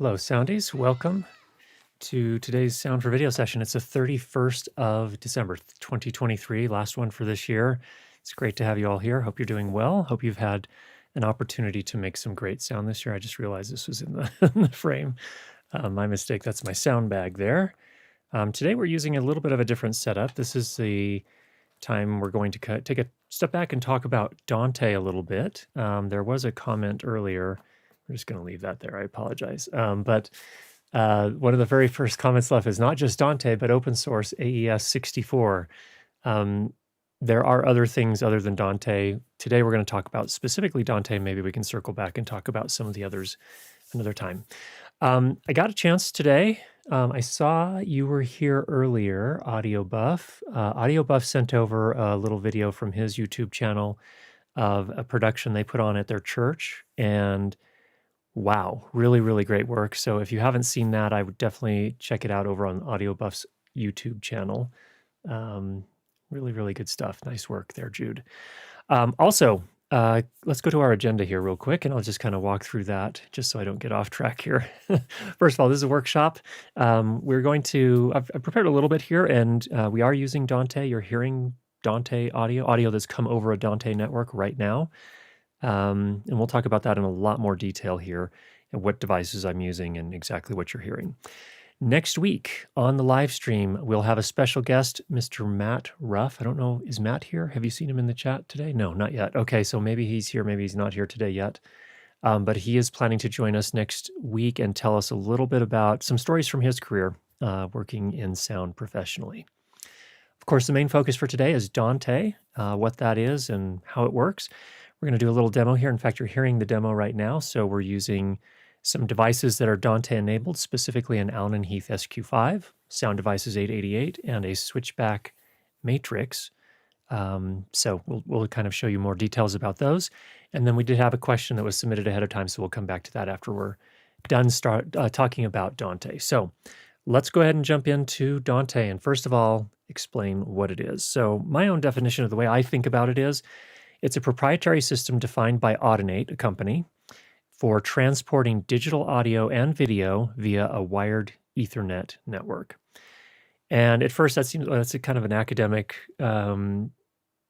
Hello, Soundies. Welcome to today's Sound for Video session. It's the 31st of December, 2023, last one for this year. It's great to have you all here. Hope you're doing well. Hope you've had an opportunity to make some great sound this year. I just realized this was in the, in the frame. My mistake. That's my sound bag there. Today we're using a little bit of a different setup. This is the time we're going to take a step back and talk about Dante a little bit. There was a comment earlier. I'm just going to leave that there. I apologize. But one of the very first comments left is not just Dante, but open source AES 64. There are other things other than Dante. Today we're going to talk about specifically Dante. Maybe we can circle back and talk about some of the others another time. I got a chance today. I saw you were here earlier, Audio Buff. Audio Buff sent over a little video from his YouTube channel of a production they put on at their church. And wow, really, really great work. So if you haven't seen that, I would definitely check it out over on Audio Buff's YouTube channel. Really, really good stuff. Nice work there, Jude. Also, let's go to our agenda here real quick, and I'll just kind of walk through that just so I don't get off track here. First of all, this is a workshop. We're going to, I've prepared a little bit here, and we are using Dante. You're hearing Dante audio that's come over a Dante network right now. And we'll talk about that in a lot more detail here and what devices I'm using and exactly what you're hearing. Next week on the live stream, we'll have a special guest, Mr. Matt Ruff. I don't know, is Matt here? Have you seen him in the chat today? No, not yet. Okay, so maybe he's here, maybe he's not here today yet. But he is planning to join us next week and tell us a little bit about some stories from his career working in sound professionally. Of course, the main focus for today is Dante, what that is and how it works. We're going to do a little demo here. In fact, you're hearing the demo right now. So we're using some devices that are Dante enabled, specifically an Allen & Heath SQ5, Sound Devices 888, and a Switchback Matrix. So we'll kind of show you more details about those. And then we did have a question that was submitted ahead of time, so we'll come back to that after we're done talking about Dante. So let's go ahead and jump into Dante. And first of all, explain what it is. So my own definition of the way I think about it is, it's a proprietary system defined by Audinate, a company, for transporting digital audio and video via a wired Ethernet network. And at first, that's a kind of an academic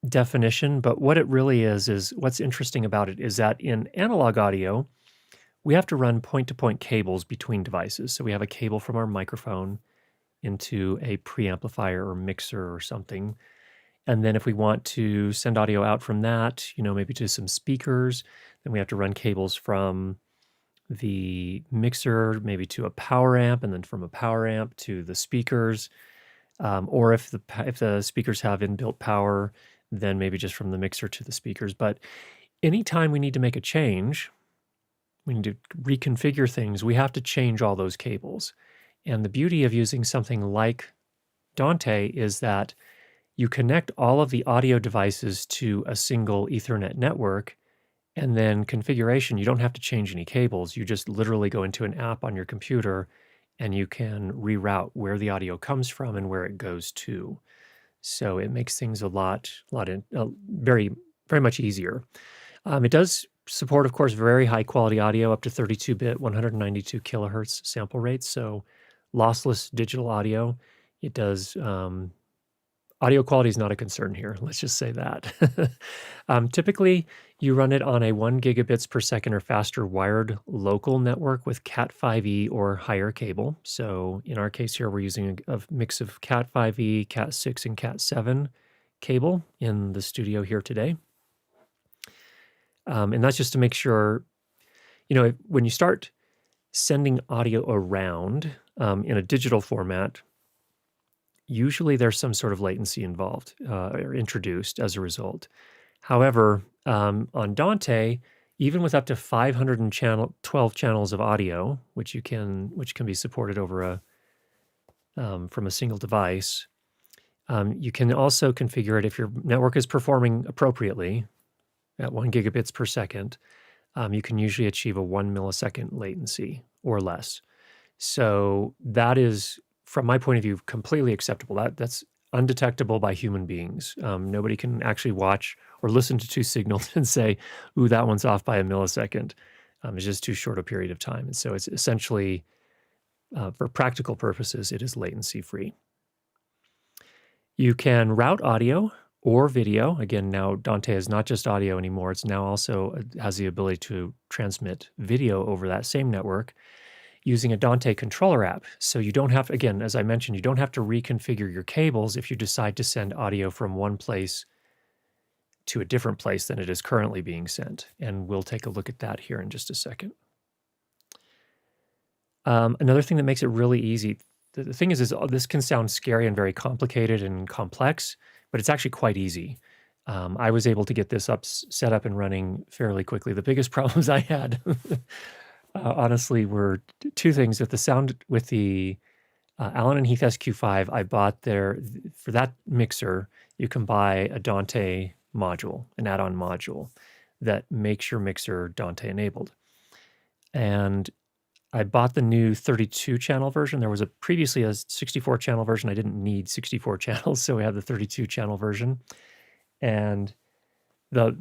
definition, but what it really is what's interesting about it is that in analog audio, we have to run point-to-point cables between devices. So we have a cable from our microphone into a preamplifier or mixer or something. And then if we want to send audio out from that, maybe to some speakers, then we have to run cables from the mixer, maybe to a power amp, and then from a power amp to the speakers. Or if the speakers have inbuilt power, then maybe just from the mixer to the speakers. But anytime we need to make a change, we need to reconfigure things, we have to change all those cables. And the beauty of using something like Dante is that you connect all of the audio devices to a single Ethernet network, and then configuration, you don't have to change any cables. You just literally go into an app on your computer, and you can reroute where the audio comes from and where it goes to. So it makes things very, very much easier. It does support, of course, very high quality audio, up to 32-bit, 192 kilohertz sample rates. So lossless digital audio. It does. Audio quality is not a concern here. Let's just say that. Typically, you run it on a 1 gigabits per second or faster wired local network with Cat5e or higher cable. So in our case here, we're using a mix of Cat5e, Cat6, and Cat7 cable in the studio here today. And that's just to make sure, when you start sending audio around in a digital format, usually there's some sort of latency involved or introduced as a result. However, on Dante, even with up to 512 channels of audio, which can be supported over from a single device, you can also configure it if your network is performing appropriately at 1 gigabits per second. You can usually achieve a 1 millisecond latency or less. So that is, from my point of view, completely acceptable. That's undetectable by human beings. Nobody can actually watch or listen to two signals and say, ooh, that one's off by a millisecond. It's just too short a period of time. And so it's essentially, for practical purposes, it is latency free. You can route audio or video. Again, now Dante is not just audio anymore. It's now also has the ability to transmit video over that same network using a Dante controller app. So you don't have, again, as I mentioned, you don't have to reconfigure your cables if you decide to send audio from one place to a different place than it is currently being sent. And we'll take a look at that here in just a second. Another thing that makes it really easy, the thing is this can sound scary and very complicated and complex, but it's actually quite easy. I was able to get this set up and running fairly quickly. The biggest problems I had, honestly, were two things. With the Allen and Heath SQ5, I bought for that mixer, you can buy a Dante module, an add-on module that makes your mixer Dante enabled. And I bought the new 32 channel version. There was previously a 64 channel version. I didn't need 64 channels, so we have the 32 channel version. And the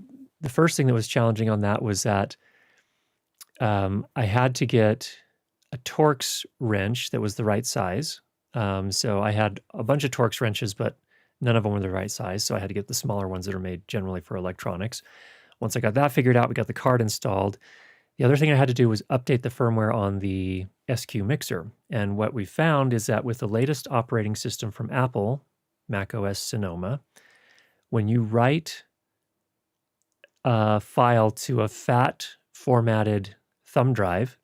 first thing that was challenging on that was that I had to get a Torx wrench that was the right size. So I had a bunch of Torx wrenches, but none of them were the right size. So I had to get the smaller ones that are made generally for electronics. Once I got that figured out, we got the card installed. The other thing I had to do was update the firmware on the SQ mixer. And what we found is that with the latest operating system from Apple, macOS Sonoma, when you write a file to a FAT formatted thumb drive,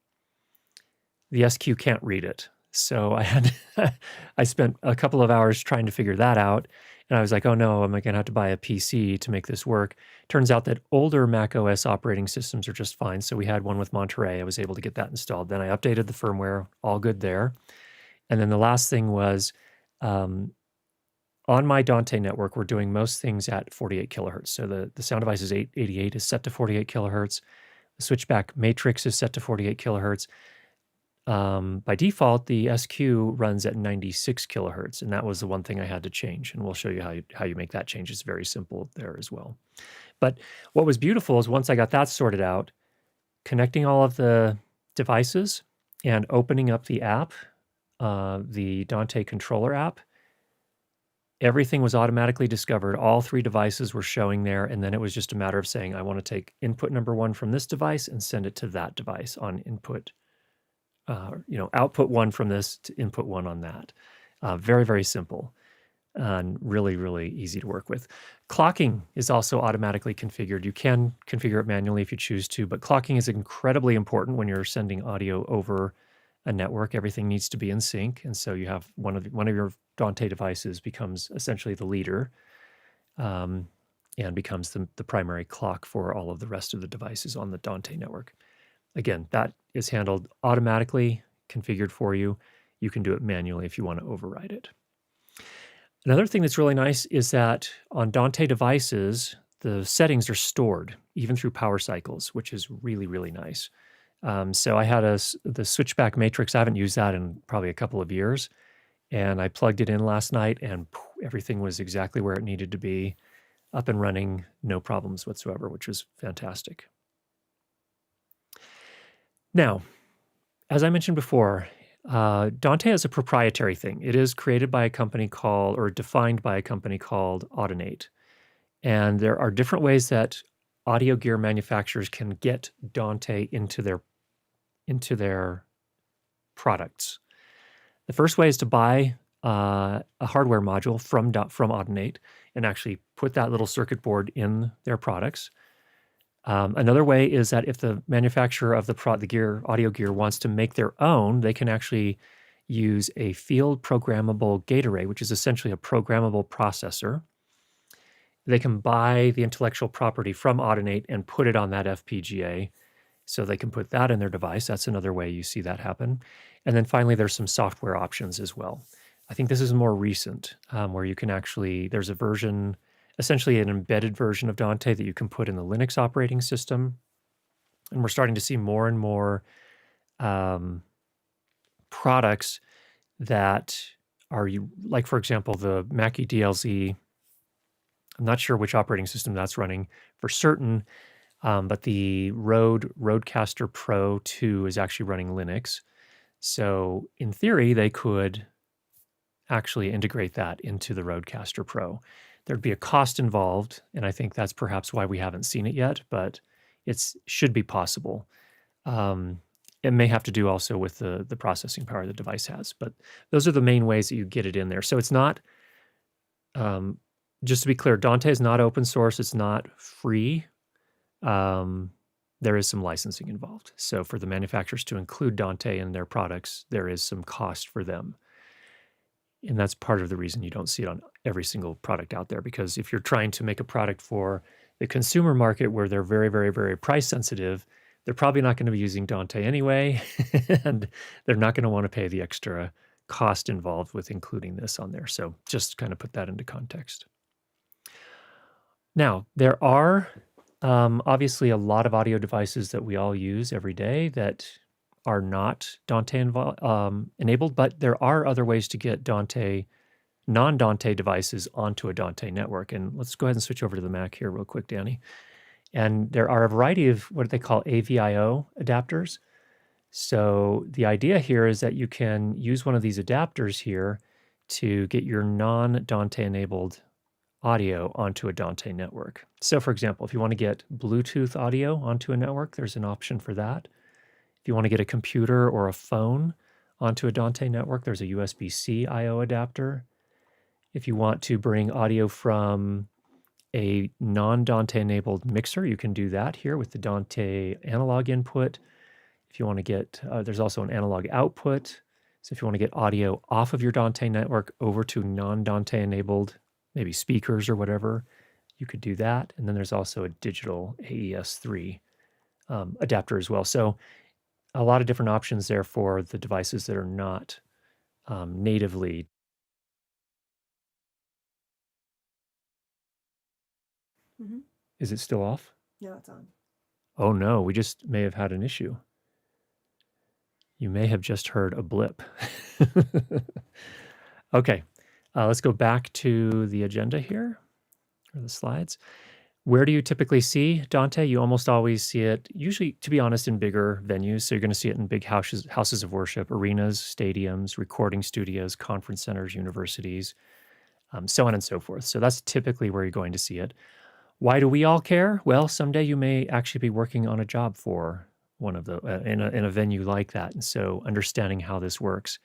the SQ can't read it. So I spent a couple of hours trying to figure that out. And I was like, oh no, am I going to have to buy a PC to make this work? Turns out that older macOS operating systems are just fine. So we had one with Monterey. I was able to get that installed. Then I updated the firmware, all good there. And then the last thing was, on my Dante network, we're doing most things at 48 kilohertz. So the sound device is 888 is set to 48 kilohertz. The switchback matrix is set to 48 kilohertz. By default, the SQ runs at 96 kilohertz, and that was the one thing I had to change. And we'll show you how you make that change. It's very simple there as well. But what was beautiful is once I got that sorted out, connecting all of the devices and opening up the app, the Dante controller app, everything was automatically discovered. All three devices were showing there, and then it was just a matter of saying, I want to take input number 1 from this device and send it to that device on input. Output 1 from this to input 1 on that. Very, very simple and really, really easy to work with. Clocking is also automatically configured. You can configure it manually if you choose to, but clocking is incredibly important when you're sending audio over a network. Everything needs to be in sync, and so you have one of your Dante devices becomes essentially the leader, and becomes the primary clock for all of the rest of the devices on the Dante network. Again, that is handled automatically, configured for you. You can do it manually if you want to override it. Another thing that's really nice is that on Dante devices, the settings are stored even through power cycles, which is really, really nice. So I had the switchback matrix. I haven't used that in probably a couple of years. And I plugged it in last night, and everything was exactly where it needed to be, up and running, no problems whatsoever, which was fantastic. Now, as I mentioned before, Dante is a proprietary thing. It is created by a company defined by a company called Audinate. And there are different ways that audio gear manufacturers can get Dante into their products. The first way is to buy a hardware module from Audinate and actually put that little circuit board in their products. Another way is that if the manufacturer of the audio gear wants to make their own, they can actually use a field programmable gate array, which is essentially a programmable processor. They can buy the intellectual property from Audinate and put it on that FPGA, so they can put that in their device. That's another way you see that happen. And then finally, there's some software options as well. I think this is more recent, where you can there's a version, essentially an embedded version of Dante that you can put in the Linux operating system. And we're starting to see more and more products that are, like, for example, the Mackie DLZ. I'm not sure which operating system that's running for certain, But the Rodecaster Pro 2 is actually running Linux. So in theory, they could actually integrate that into the Rodecaster Pro. There'd be a cost involved, and I think that's perhaps why we haven't seen it yet, but it should be possible. It may have to do also with the processing power the device has, but those are the main ways that you get it in there. So it's not, just to be clear, Dante is not open source. It's not free. There is some licensing involved. So for the manufacturers to include Dante in their products, there is some cost for them. And that's part of the reason you don't see it on every single product out there, because if you're trying to make a product for the consumer market where they're very, very, very price sensitive, they're probably not going to be using Dante anyway, and they're not going to want to pay the extra cost involved with including this on there. So just kind of put that into context. Now, there are obviously a lot of audio devices that we all use every day that are not Dante enabled, but there are other ways to get non-Dante devices onto a Dante network. And let's go ahead and switch over to the Mac here real quick, Danny. And there are a variety of what they call AVIO adapters. So the idea here is that you can use one of these adapters here to get your non-Dante enabled audio onto a Dante network. So for example, if you want to get Bluetooth audio onto a network, there's an option for that. If you want to get a computer or a phone onto a Dante network, there's a USB-C I/O adapter. If you want to bring audio from a non-Dante enabled mixer, you can do that here with the Dante analog input. If you want to get, there's also an analog output. So if you want to get audio off of your Dante network over to non-Dante enabled, maybe speakers or whatever, you could do that. And then there's also a digital AES-3 adapter as well. So a lot of different options there for the devices that are not natively. Mm-hmm. Is it still off? No, it's on. Oh no, we just may have had an issue. You may have just heard a blip. Okay, let's go back to the agenda here, or the slides. Where do you typically see Dante? You almost always see it, usually, to be honest, in bigger venues. So you're going to see it in big houses of worship, arenas, stadiums, recording studios, conference centers, universities, so on and so forth. So that's typically where you're going to see it. Why do we all care? Well, someday you may actually be working on a job for one of the in a venue like that, and so understanding how this works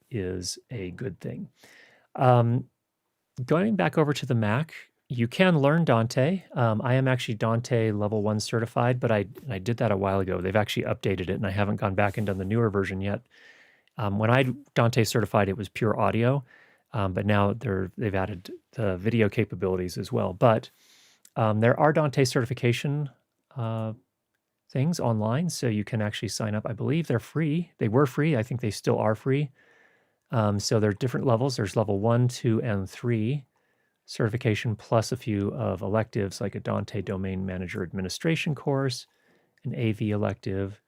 is a good thing. Going back over to the Mac, you can learn Dante. I am actually Dante level 1 certified, but I did that a while ago. They've actually updated it, and I haven't gone back and done the newer version yet. When I Dante certified, it was pure audio, but now they've added the video capabilities as well. But there are Dante certification things online, so you can actually sign up. I believe they're free. They were free. I think they still are free. So there are different levels. There's level 1, 2, and 3 certification, plus a few of electives like a Dante Domain Manager Administration course, an AV elective.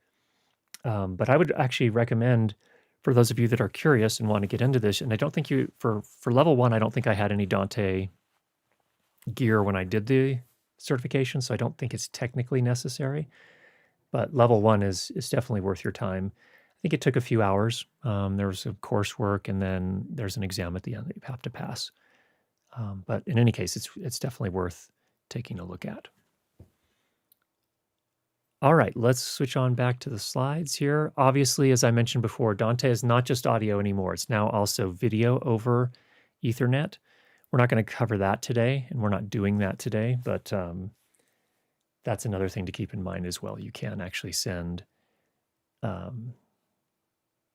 But I would actually recommend, for those of you that are curious and want to get into this, and I don't think for level 1, I don't think I had any Dante gear when I did the certification, so I don't think it's technically necessary. But level 1 is definitely worth your time. I think it took a few hours. There was some coursework, and then there's an exam at the end that you have to pass. But in any case, it's definitely worth taking a look at. All right, let's switch on back to the slides here. Obviously, as I mentioned before, Dante is not just audio anymore. It's now also video over Ethernet. We're not going to cover that today, and we're not doing that today, but that's another thing to keep in mind as well. You can actually send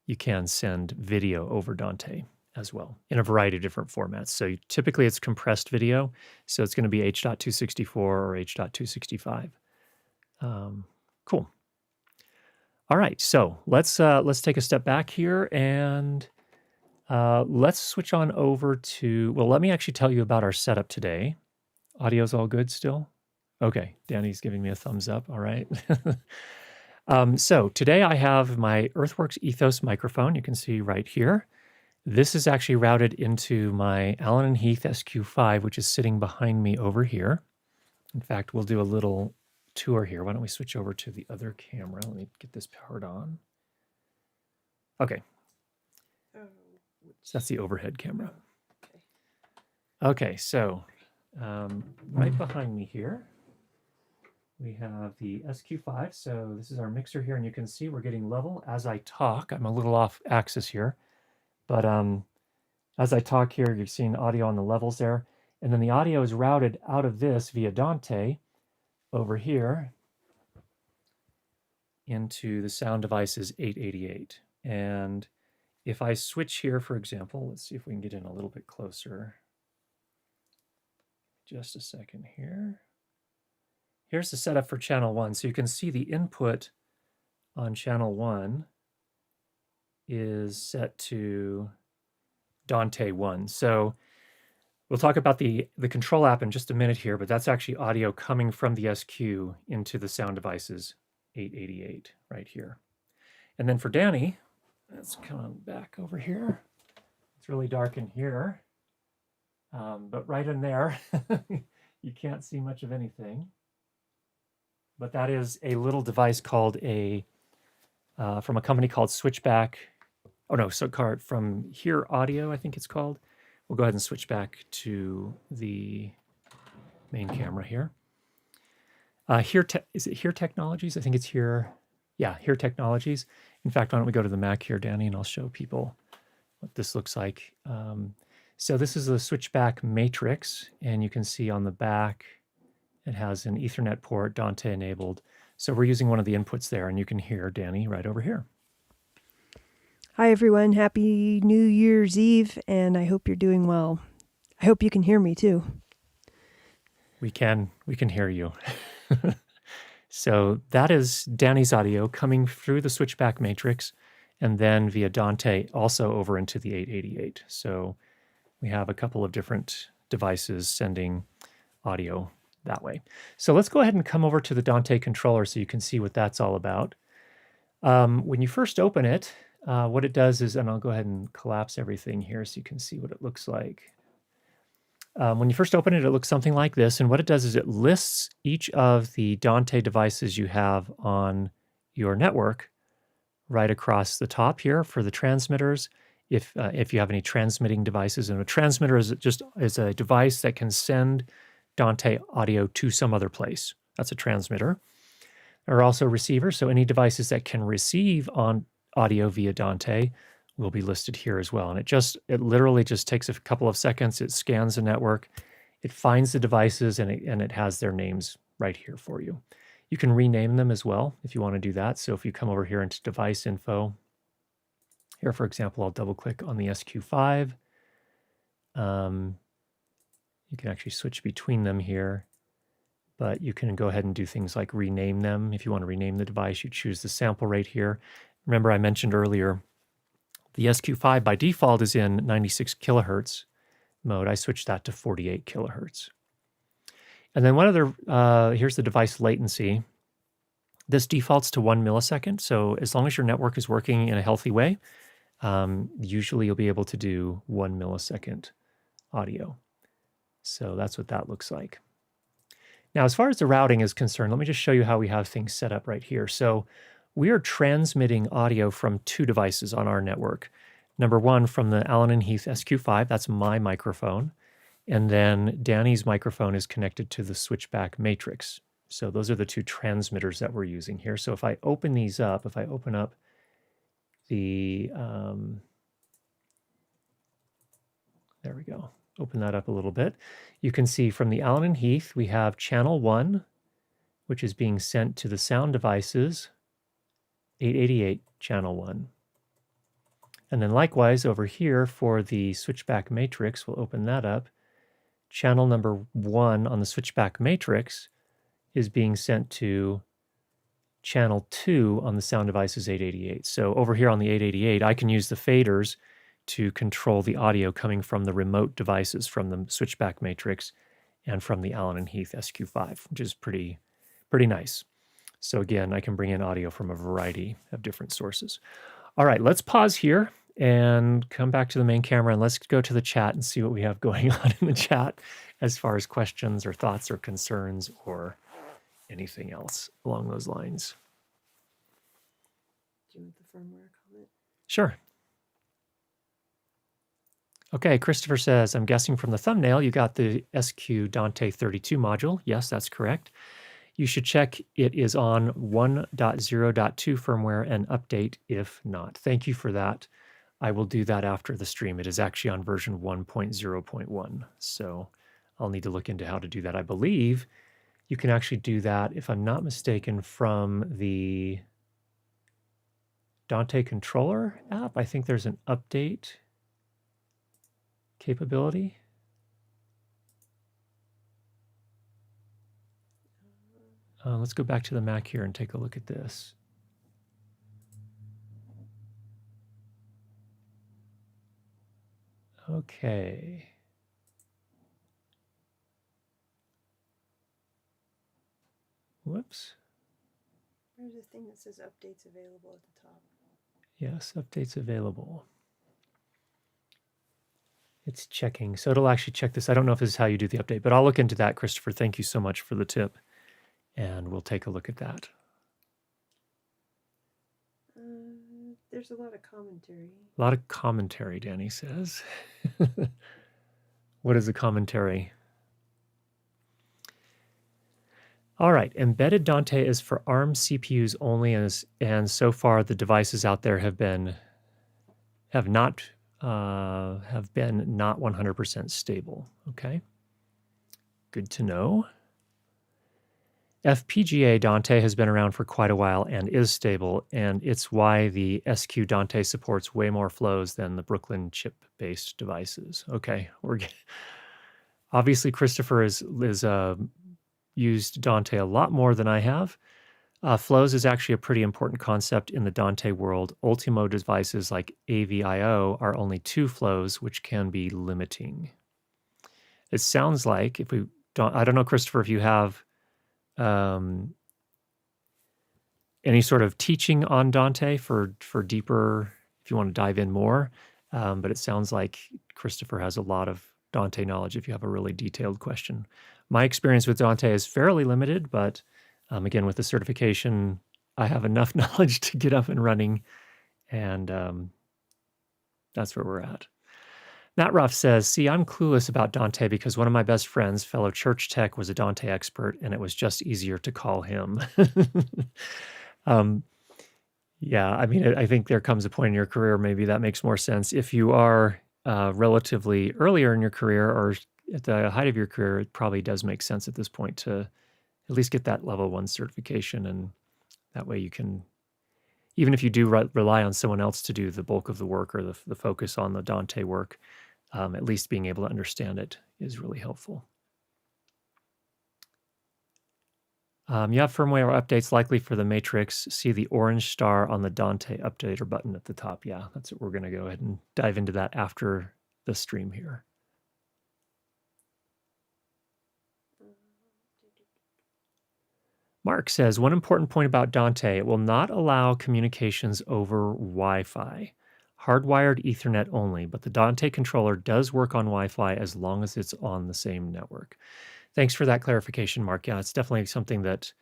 video over Dante as well in a variety of different formats. So typically it's compressed video, so it's going to be H.264 or H.265. Cool. All right, so let's take a step back here and let's switch on over to, well, let me actually tell you about our setup today. Audio's all good still? Okay, Danny's giving me a thumbs up, all right. So today I have my Earthworks Ethos microphone, you can see right here. This is actually routed into my Allen & Heath SQ5, which is sitting behind me over here. In fact, we'll do a little tour here. Why don't we switch over to the other camera? Let me get this powered on. Okay, Oh, so that's the overhead camera. okay. Okay, so right behind me here, we have the SQ5. So this is our mixer here, and you can see we're getting level as I talk. I'm a little off axis here, but as I talk here, you're seeing audio on the levels there. And then the audio is routed out of this via Dante over here into the sound devices 888. And if I switch here, for example, let's see if we can get in a little bit closer. Just a second here. Here's the setup for channel 1. So you can see the input on channel 1 is set to Dante 1. So we'll talk about the control app in just a minute here, but that's actually audio coming from the SQ into the sound devices 888 right here. And then for Danny, let's come back over here. It's really dark in here, but right in there, you can't see much of anything. But that is a little device called from a company called Switchback. Oh no, so from Here Audio, I think it's called. We'll go ahead and switch back to the main camera here. Is it Here Technologies? I think it's Here. Yeah, Here Technologies. In fact, why don't we go to the Mac here, Danny, and I'll show people what this looks like. So this is the Switchback Matrix, and you can see on the back, it has an Ethernet port, Dante enabled. So we're using one of the inputs there, and you can hear Danny right over here. Hi, everyone. Happy New Year's Eve, and I hope you're doing well. I hope you can hear me, too. We can hear you. So that is Danny's audio coming through the Switchback Matrix, and then via Dante also over into the 888. So we have a couple of different devices sending audio that way. So let's go ahead and come over to the Dante controller so you can see what that's all about. When you first open it, what it does is, and I'll go ahead and collapse everything here so you can see what it looks like. When you first open it, it looks something like this. And what it does is it lists each of the Dante devices you have on your network right across the top here for the transmitters. If you have any transmitting devices, and a transmitter is a device that can send Dante audio to some other place. That's a transmitter. There are also receivers, so any devices that can receive on audio via Dante will be listed here as well. And it literally just takes a couple of seconds. It scans the network, it finds the devices, and it has their names right here for you. You can rename them as well if you want to do that. So if you come over here into device info, here, for example, I'll double click on the SQ5. You can actually switch between them here, but you can go ahead and do things like rename them. If you want to rename the device, you choose the sample rate here. Remember, I mentioned earlier, the SQ5 by default is in 96 kilohertz mode. I switched that to 48 kilohertz. And then here's the device latency. This defaults to 1 millisecond. So as long as your network is working in a healthy way, usually you'll be able to do 1 millisecond audio. So that's what that looks like. Now, as far as the routing is concerned, let me just show you how we have things set up right here. So we are transmitting audio from two devices on our network. Number one, from the Allen & Heath SQ5, that's my microphone. And then Danny's microphone is connected to the Switchback Matrix. So those are the two transmitters that we're using here. So if I open these up, if I open up the, there we go. Open that up a little bit. You can see from the Allen & Heath, we have channel 1, which is being sent to the sound devices, 888 channel 1. And then likewise over here for the Switchback Matrix, we'll open that up. Channel number 1 on the Switchback Matrix is being sent to channel 2 on the sound devices 888. So over here on the 888, I can use the faders to control the audio coming from the remote devices from the Switchback Matrix and from the Allen & Heath SQ5, which is pretty nice. So again, I can bring in audio from a variety of different sources. All right, let's pause here and come back to the main camera, and let's go to the chat and see what we have going on in the chat as far as questions or thoughts or concerns or anything else along those lines. Do you want the firmware comment? Sure. Okay, Christopher says, I'm guessing from the thumbnail you got the SQ Dante 32 module. Yes, that's correct. You should check it is on 1.0.2 firmware and update if not. Thank you for that. I will do that after the stream. It is actually on version 1.0.1. So I'll need to look into how to do that. I believe you can actually do that, if I'm not mistaken, from the Dante controller app. I think there's an update capability. Let's go back to the Mac here and take a look at this. Okay. Whoops. There's a thing that says updates available at the top. Yes, updates available. It's checking. So it'll actually check this. I don't know if this is how you do the update, but I'll look into that, Christopher. Thank you so much for the tip. And we'll take a look at that. There's a lot of commentary. A lot of commentary, Danny says. What is the commentary? All right, embedded Dante is for ARM CPUs only, and so far the devices out there have been not 100% stable. Okay, good to know. FPGA Dante has been around for quite a while and is stable, and it's why the SQ Dante supports way more flows than the Brooklyn chip-based devices. Okay, obviously Christopher is used Dante a lot more than I have. Flows is actually a pretty important concept in the Dante world. Ultimo devices like AVIO are only 2 flows, which can be limiting. It sounds like I don't know, Christopher, if you have any sort of teaching on Dante for deeper, if you want to dive in more, but it sounds like Christopher has a lot of Dante knowledge if you have a really detailed question. My experience with Dante is fairly limited, but again, with the certification, I have enough knowledge to get up and running, and that's where we're at. Matt Ruff says, see, I'm clueless about Dante because one of my best friends, fellow church tech, was a Dante expert, and it was just easier to call him. Yeah, I mean, I think there comes a point in your career, maybe that makes more sense. If you are relatively earlier in your career or at the height of your career, it probably does make sense at this point to at least get that level 1 certification. And that way you can, even if you do rely on someone else to do the bulk of the work or the focus on the Dante work, at least being able to understand it is really helpful. You have firmware updates likely for the Matrix. See the orange star on the Dante updater button at the top. Yeah, that's what we're going to go ahead and dive into that after the stream here. Mark says, one important point about Dante, it will not allow communications over Wi-Fi. Hardwired Ethernet only, but the Dante controller does work on Wi-Fi as long as it's on the same network. Thanks for that clarification, Mark. Yeah, it's definitely something that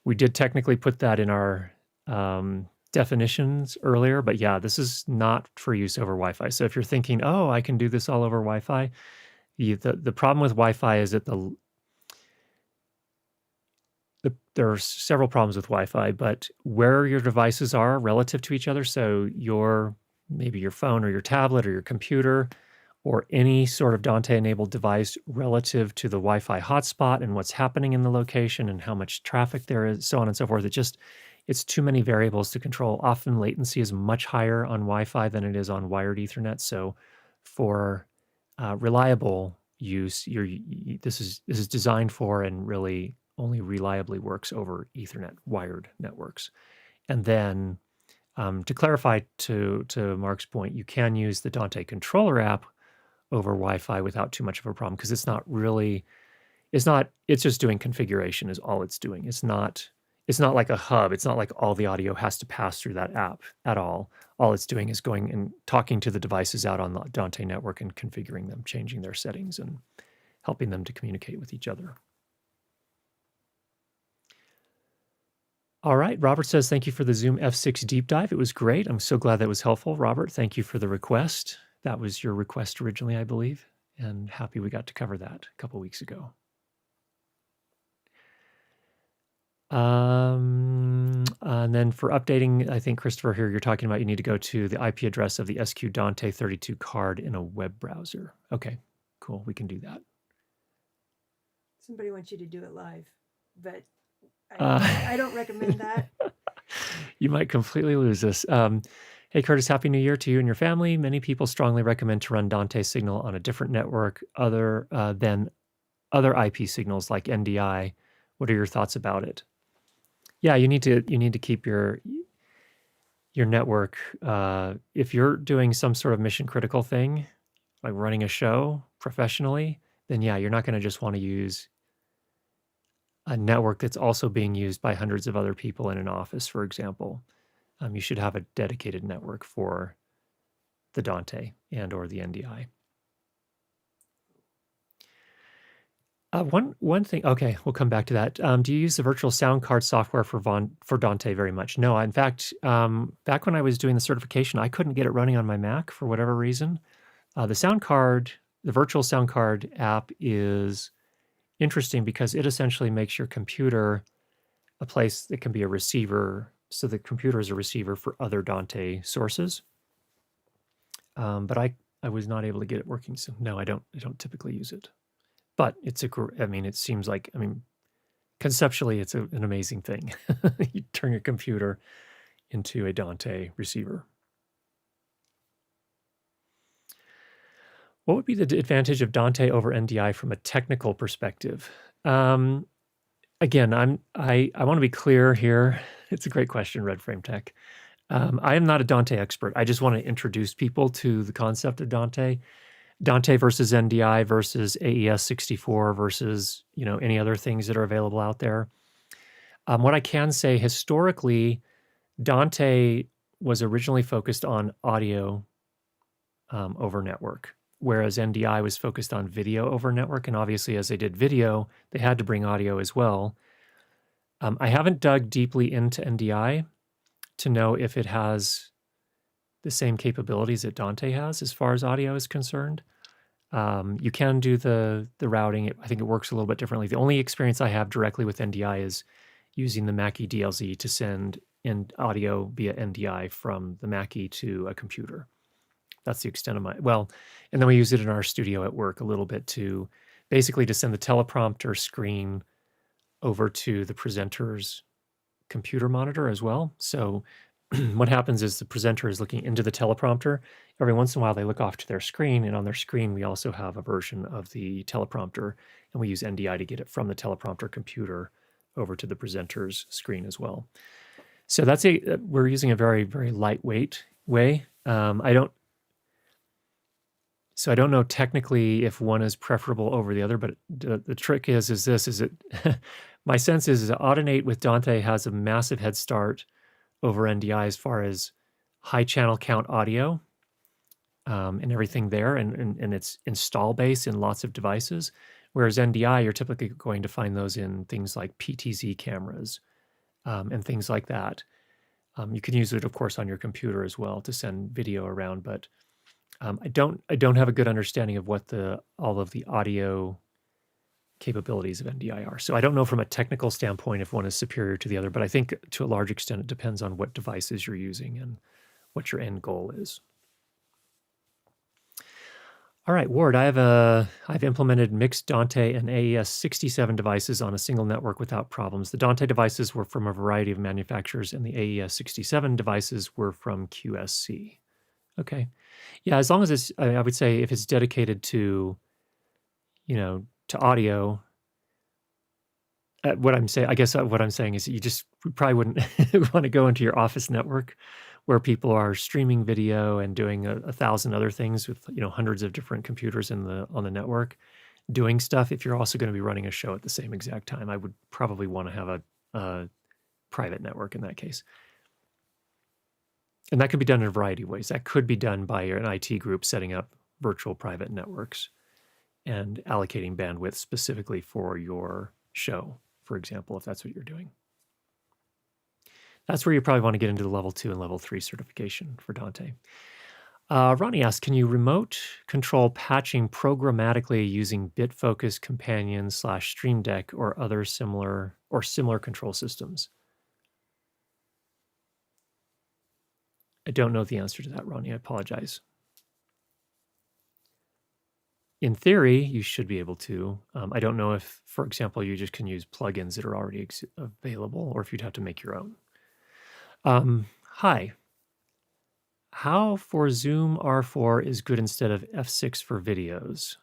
we did technically put that in our definitions earlier, but yeah, this is not for use over Wi-Fi. So if you're thinking, oh, I can do this all over Wi-Fi, the problem with Wi-Fi is that there are several problems with Wi-Fi, but where your devices are relative to each other, so maybe your phone or your tablet or your computer or any sort of Dante-enabled device relative to the Wi-Fi hotspot and what's happening in the location and how much traffic there is, so on and so forth. It's too many variables to control. Often latency is much higher on Wi-Fi than it is on wired Ethernet. So for reliable use, this is designed for and really only reliably works over Ethernet wired networks. And then to clarify to Mark's point, you can use the Dante controller app over Wi-Fi without too much of a problem because it's just doing configuration is all it's doing. It's not like a hub. It's not like all the audio has to pass through that app at all. All it's doing is going and talking to the devices out on the Dante network and configuring them, changing their settings and helping them to communicate with each other. All right. Robert says, thank you for the Zoom F6 deep dive. It was great. I'm so glad that was helpful, Robert. Thank you for the request. That was your request originally, I believe, and happy we got to cover that a couple weeks ago. And then for updating, I think, Christopher, here you're talking about you need to go to the IP address of the SQ Dante 32 card in a web browser. Okay, cool. We can do that. Somebody wants you to do it live, but Uh, I don't recommend that. You might completely lose this. Hey, Curtis, Happy New Year to you and your family. Many people strongly recommend to run Dante signal on a different network other than other IP signals like NDI. What are your thoughts about it? Yeah, you need to keep your network. If you're doing some sort of mission critical thing, like running a show professionally, then yeah, you're not going to just want to use a network that's also being used by hundreds of other people in an office, for example. You should have a dedicated network for the Dante and or the NDI. One thing, okay, we'll come back to that. Do you use the virtual sound card software for Dante very much? No, in fact, back when I was doing the certification, I couldn't get it running on my Mac for whatever reason. The virtual sound card app is interesting because it essentially makes your computer a place that can be a receiver. So the computer is a receiver for other Dante sources. But I was not able to get it working. So no, I don't typically use it. But it seems like, conceptually, it's an amazing thing. You turn your computer into a Dante receiver. What would be the advantage of Dante over NDI from a technical perspective? Again, I want to be clear here. It's a great question, Red Frame Tech. I am not a Dante expert. I just want to introduce people to the concept of Dante. Dante versus NDI versus AES 64 versus any other things that are available out there. What I can say, historically, Dante was originally focused on audio over network, whereas NDI was focused on video over network. And obviously, as they did video, they had to bring audio as well. I haven't dug deeply into NDI to know if it has the same capabilities that Dante has as far as audio is concerned. You can do the routing. I think it works a little bit differently. The only experience I have directly with NDI is using the Mackie DLZ to send in audio via NDI from the Mackie to a computer. That's the extent of and then we use it in our studio at work a little bit to send the teleprompter screen over to the presenter's computer monitor as well. So what happens is the presenter is looking into the teleprompter. Every once in a while, they look off to their screen, and on their screen, we also have a version of the teleprompter, and we use NDI to get it from the teleprompter computer over to the presenter's screen as well. So we're using a very, very lightweight way. I don't know technically if one is preferable over the other, but the trick is my sense is that Audinate with Dante has a massive head start over NDI as far as high channel count audio and everything there, and its install base in lots of devices. Whereas NDI, you're typically going to find those in things like PTZ cameras and things like that. You can use it, of course, on your computer as well to send video around, but I don't have a good understanding of what all of the audio capabilities of NDI are. So I don't know from a technical standpoint if one is superior to the other, but I think to a large extent it depends on what devices you're using and what your end goal is. All right, Ward, I've implemented mixed Dante and AES 67 devices on a single network without problems. The Dante devices were from a variety of manufacturers, and the AES 67 devices were from QSC. Okay. Yeah, as long as I would say if it's dedicated to, to audio, what I'm saying is you probably wouldn't want to go into your office network where people are streaming video and doing 1,000 other things with hundreds of different computers on the network doing stuff. If you're also going to be running a show at the same exact time, I would probably want to have a private network in that case. And that could be done in a variety of ways. That could be done by an IT group setting up virtual private networks and allocating bandwidth specifically for your show, for example, if that's what you're doing. That's where you probably want to get into the level 2 and level 3 certification for Dante. Ronnie asks, can you remote control patching programmatically using BitFocus Companion / Stream Deck or other similar control systems? I don't know the answer to that, Ronnie. I apologize. In theory, you should be able to. I don't know if, for example, you just can use plugins that are already available, or if you'd have to make your own. Hi. How for Zoom R4 is good instead of F6 for videos?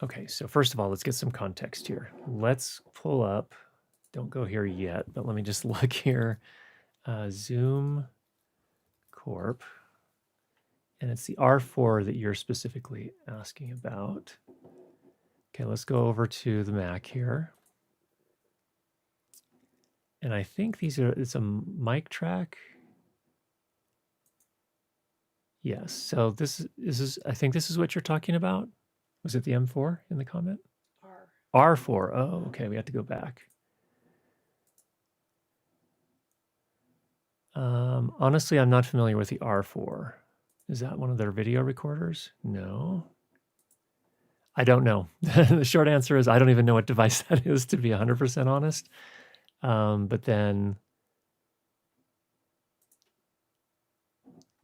Okay, so first of all, let's get some context here. Let's pull up, don't go here yet, but let me just look here. Zoom Corp. And it's the R4 that you're specifically asking about. Okay, let's go over to the Mac here. And I think it's a mic track. Yes, so this is, I think this is what you're talking about. Was it the M4 in the comment? R4, oh, okay, we have to go back. Honestly, I'm not familiar with the R4. Is that one of their video recorders? No. I don't know. The short answer is I don't even know what device that is, to be 100% honest. But then,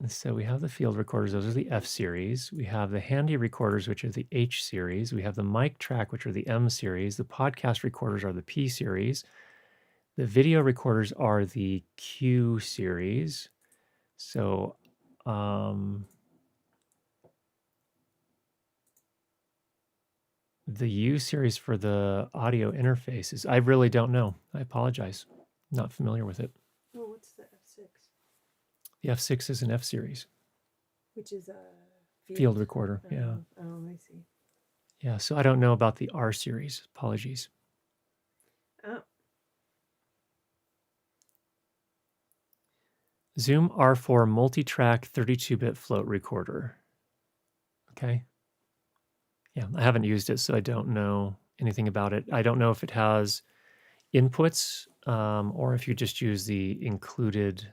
so we have the field recorders. Those are the F series. We have the handy recorders, which are the H series. We have the mic track, which are the M series. The podcast recorders are the P series. The video recorders are the Q series. So, the U series for the audio interfaces, I really don't know. I apologize. Not familiar with it. Well, what's the F6? The F6 is an F series. Which is a Field recorder, yeah. Oh, I see. Yeah, so I don't know about the R series. Apologies. Oh. Zoom R4 multi-track 32-bit float recorder. Okay. Yeah, I haven't used it, so I don't know anything about it. I don't know if it has inputs or if you just use the included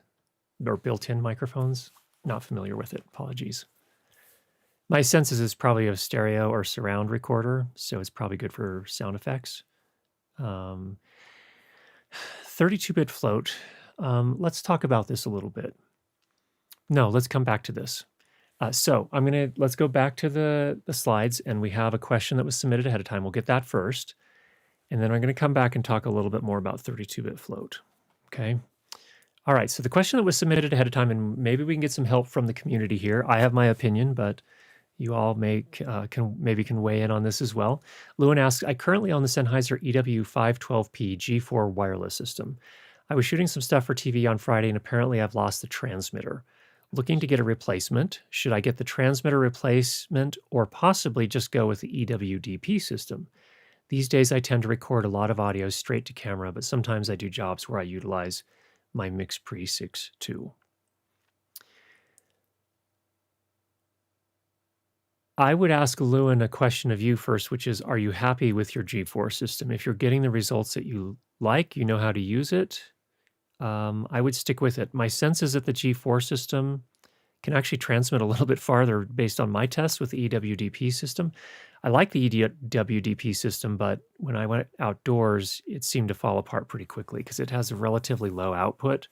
or built-in microphones. Not familiar with it. Apologies. My sense is it's probably a stereo or surround recorder, so it's probably good for sound effects. 32-bit float. Let's talk about this a little bit. No, let's come back to this. So let's go back to the slides, and we have a question that was submitted ahead of time. We'll get that first, and then I'm going to come back and talk a little bit more about 32-bit float. Okay. All right. So the question that was submitted ahead of time, and maybe we can get some help from the community here. I have my opinion, but you all can weigh in on this as well. Lewin asks, I currently own the Sennheiser EW 512P G4 wireless system. I was shooting some stuff for TV on Friday, and apparently I've lost the transmitter. Looking to get a replacement. Should I get the transmitter replacement or possibly just go with the EWDP system? These days I tend to record a lot of audio straight to camera, but sometimes I do jobs where I utilize my MixPre 6 too. I would ask Lewin a question of you first, which is, are you happy with your G4 system? If you're getting the results that you like, you know how to use it, I would stick with it. My sense is that the G4 system can actually transmit a little bit farther based on my tests with the EWDP system. I like the EWDP system, but when I went outdoors, it seemed to fall apart pretty quickly because it has a relatively low output.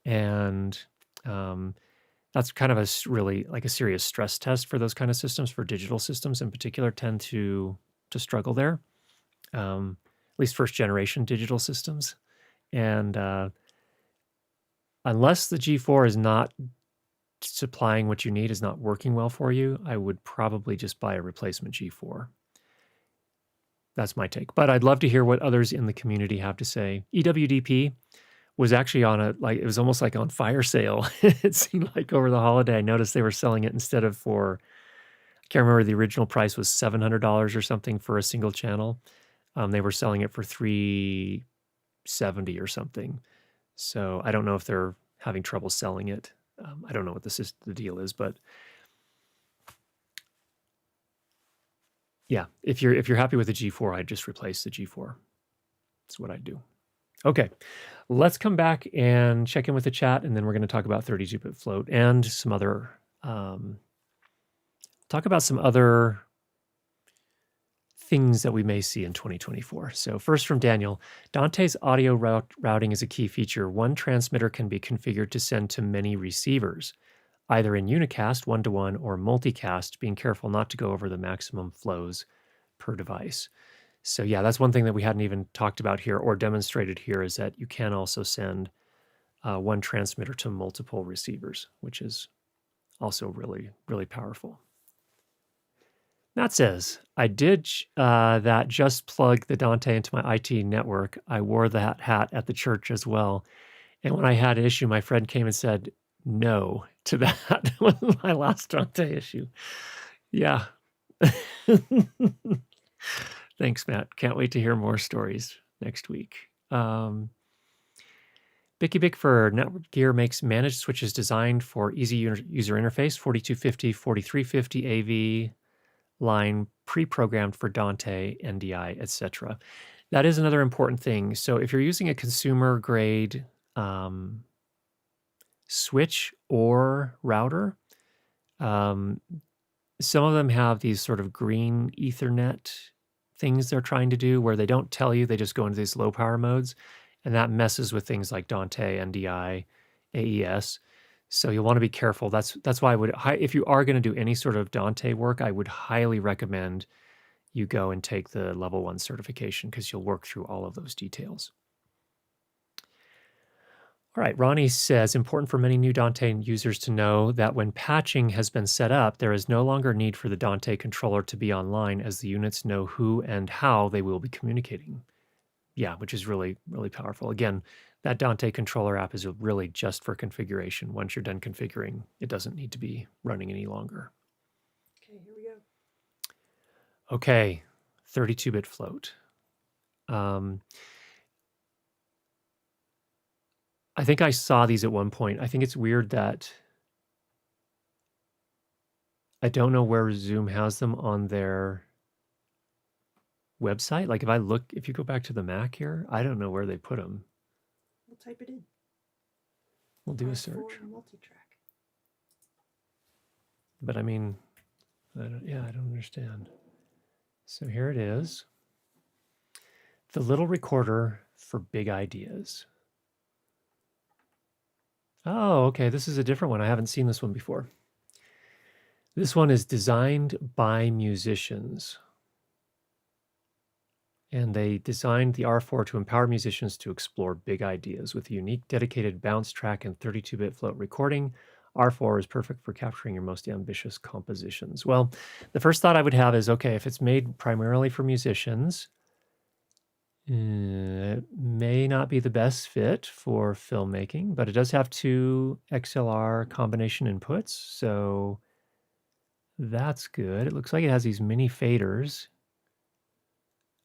And that's kind of really like a serious stress test for those kind of systems. For digital systems in particular tend to struggle there, at least first generation digital systems. And unless the G4 is not supplying what you need, is not working well for you, I would probably just buy a replacement G4. That's my take. But I'd love to hear what others in the community have to say. EWDP was actually it was almost like on fire sale. It seemed like over the holiday, I noticed they were selling it instead of I can't remember, the original price was $700 or something for a single channel. They were selling it for $370 or something. So I don't know if they're having trouble selling it. I don't know what the deal is, but yeah, if you're happy with the G4, I'd just replace the G4. That's what I'd do. Okay, let's come back and check in with the chat, and then we're going to talk about 32-bit float and some other, talk about some other things that we may see in 2024. So first from Daniel, Dante's audio routing is a key feature. One transmitter can be configured to send to many receivers, either in unicast, one-to-one, or multicast, being careful not to go over the maximum flows per device. So yeah, that's one thing that we hadn't even talked about here or demonstrated here, is that you can also send one transmitter to multiple receivers, which is also really, really powerful. Matt says, I did that, just plug the Dante into my IT network. I wore that hat at the church as well. And when I had an issue, my friend came and said no to that. Was my last Dante issue. Yeah. Thanks, Matt. Can't wait to hear more stories next week. Bicky Bickford, Network Gear makes managed switches designed for easy user interface, 4250, 4350 AV line, pre-programmed for Dante, NDI, etc. That is another important thing. So if you're using a consumer grade switch or router, some of them have these sort of green Ethernet things they're trying to do where they don't tell you, they just go into these low power modes, and that messes with things like Dante, NDI, AES. So you'll want to be careful. That's why I would, if you are going to do any sort of Dante work, I would highly recommend you go and take the level 1 certification, because you'll work through all of those details. All right, Ronnie says, important for many new Dante users to know that when patching has been set up, there is no longer need for the Dante controller to be online, as the units know who and how they will be communicating. Yeah, which is really, really powerful. Again, that Dante controller app is really just for configuration. Once you're done configuring, it doesn't need to be running any longer. Okay, here we go. Okay, 32-bit float. I think I saw these at one point. I think it's weird that I don't know where Zoom has them on their website. Like if you go back to the Mac here, I don't know where they put them. We'll type it in. We'll do a R4 search. multi-track. But I mean, I don't understand. So here it is. The little recorder for big ideas. Oh, okay. This is a different one. I haven't seen this one before. This one is designed by musicians. And they designed the R4 to empower musicians to explore big ideas. With a unique dedicated bounce track and 32-bit float recording, R4 is perfect for capturing your most ambitious compositions. Well, the first thought I would have is, okay, if it's made primarily for musicians, it may not be the best fit for filmmaking, but it does have 2 XLR combination inputs, so that's good. It looks like it has these mini faders.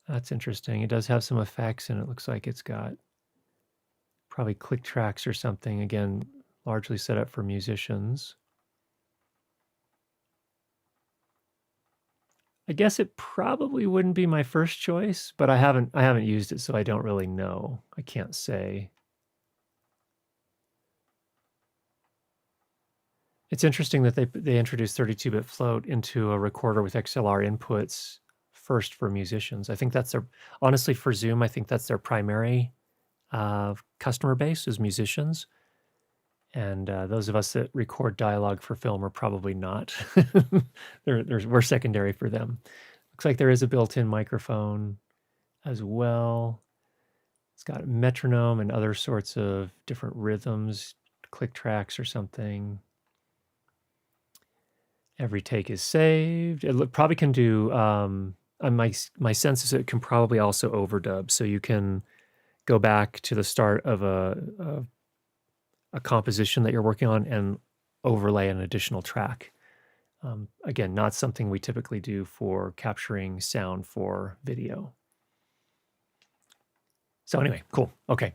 That's interesting. It does have some effects, and it looks like it's got probably click tracks or something. Again, largely set up for musicians. I guess it probably wouldn't be my first choice, but I haven't used it, so I don't really know. I can't say. It's interesting that they introduced 32-bit float into a recorder with XLR inputs first for musicians. I think that's honestly, for Zoom, I think that's their primary customer base is musicians. And those of us that record dialogue for film are probably not. We're secondary for them. Looks like there is a built-in microphone as well. It's got a metronome and other sorts of different rhythms, click tracks or something. Every take is saved. It probably can do, my sense is it can probably also overdub. So you can go back to the start of a composition that you're working on and overlay an additional track. Again, not something we typically do for capturing sound for video. So anyway, cool. Okay.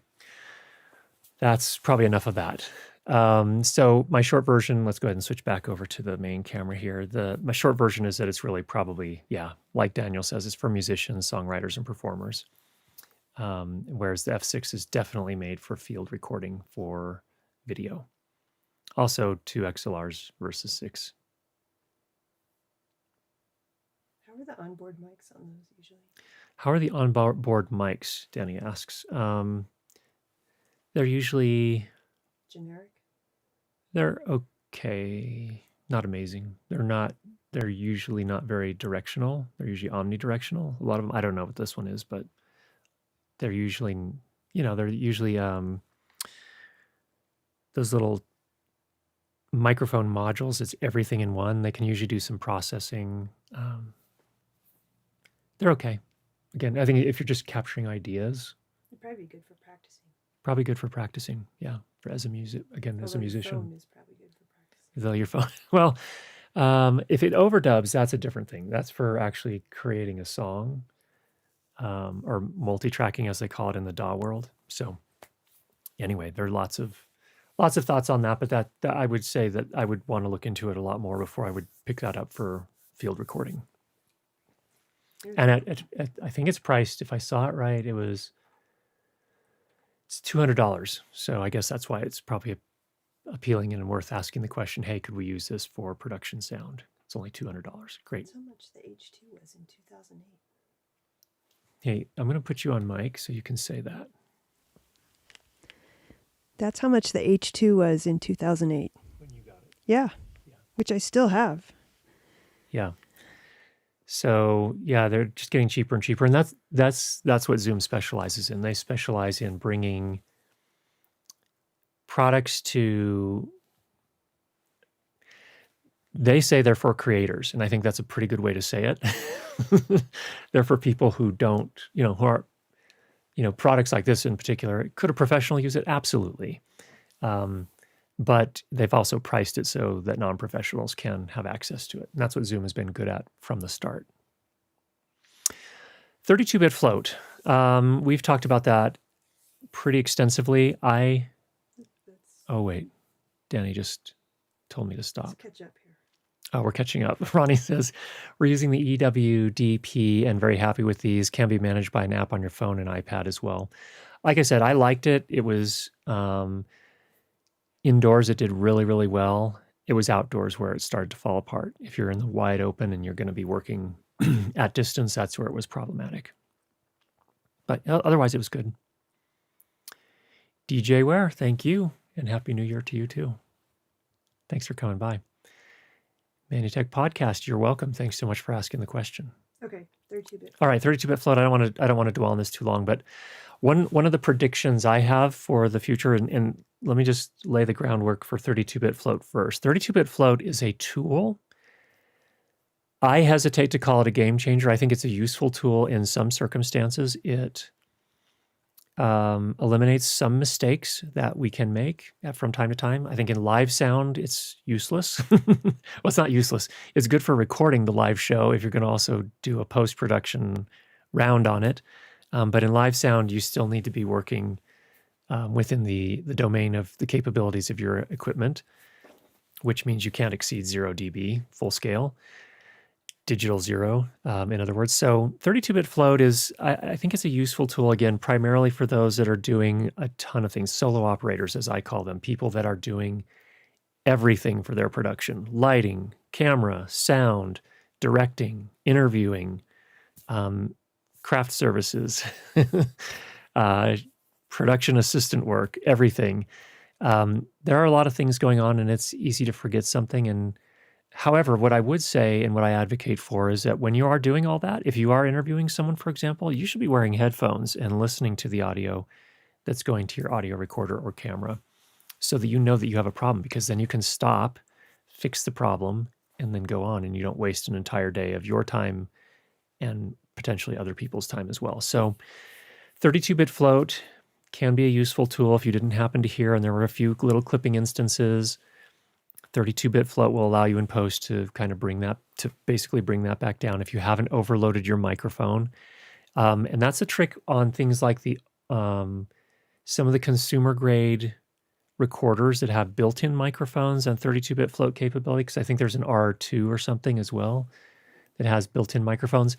That's probably enough of that. So my short version, let's go ahead and switch back over to the main camera here. My short version is that it's really probably, yeah, like Daniel says, it's for musicians, songwriters, and performers. whereas the F6 is definitely made for field recording for video. Also 2 XLRs versus 6. How are the onboard mics on those usually? How are the onboard mics, Danny asks. They're usually... Generic? They're okay. Not amazing. They're usually not very directional. They're usually omnidirectional. A lot of them, I don't know what this one is, but they're usually, those little microphone modules. It's everything in one. They can usually do some processing. They're okay. Again, I think if you're just capturing ideas, It'd probably be good for practicing. probably good for practicing. Yeah, as a musician. Although your phone is probably good for practicing. Though your phone, well, if it overdubs, that's a different thing. That's for actually creating a song, or multi-tracking, as they call it in the DAW world. So, anyway, there are lots of thoughts on that. But that I would say that I would want to look into it a lot more before I would pick that up for field recording. And I think it's priced. If I saw it right, it's $200. So I guess that's why it's probably appealing and worth asking the question, hey, could we use this for production sound? It's only $200. Great. That's how much the H2 was in 2008. Hey, I'm going to put you on mic so you can say that. That's how much the H2 was in 2008. When you got it. Yeah. Yeah. Which I still have. Yeah. So yeah, they're just getting cheaper and cheaper. And that's what Zoom specializes in. They specialize in bringing products to... They say they're for creators, and I think that's a pretty good way to say it. They're for people who don't, who are, products like this in particular. Could a professional use it? Absolutely. But they've also priced it so that non-professionals can have access to it. And that's what Zoom has been good at from the start. 32-bit float. We've talked about that pretty extensively. Oh, wait. Danny just told me to stop. Let's catch up here. Oh, we're catching up. Ronnie says, we're using the EW DP and very happy with these. Can be managed by an app on your phone and iPad as well. Like I said, I liked it. It was indoors. It did really, really well. It was outdoors where it started to fall apart. If you're in the wide open and you're going to be working at distance, that's where it was problematic. But otherwise, it was good. DJ Ware, thank you. And Happy New Year to you too. Thanks for coming by. Manutech Podcast, you're welcome. Thanks so much for asking the question. Okay, 32-bit. All right, 32-bit float. I don't want to dwell on this too long, but one of the predictions I have for the future, and let me just lay the groundwork for 32-bit float first. 32-bit float is a tool. I hesitate to call it a game changer. I think it's a useful tool in some circumstances. It eliminates some mistakes that we can make from time to time. I think in live sound, it's useless. Well, it's not useless. It's good for recording the live show if you're going to also do a post-production round on it. But in live sound, you still need to be working within the domain of the capabilities of your equipment, which means you can't exceed 0 dB full scale. Digital 0, in other words. So 32-bit float is, I think it's a useful tool, again, primarily for those that are doing a ton of things, solo operators, as I call them, people that are doing everything for their production: lighting, camera, sound, directing, interviewing, craft services, production assistant work, everything. There are a lot of things going on, and it's easy to forget something. And however, what I would say and what I advocate for is that when you are doing all that, if you are interviewing someone, for example, you should be wearing headphones and listening to the audio that's going to your audio recorder or camera so that you know that you have a problem, because then you can stop, fix the problem, and then go on, and you don't waste an entire day of your time and potentially other people's time as well. So 32-bit float can be a useful tool if you didn't happen to hear, and there were a few little clipping instances. 32-bit float will allow you in post to kind of basically bring that back down if you haven't overloaded your microphone. And that's a trick on things like some of the consumer grade recorders that have built-in microphones and 32-bit float capability, because I think there's an R2 or something as well that has built-in microphones.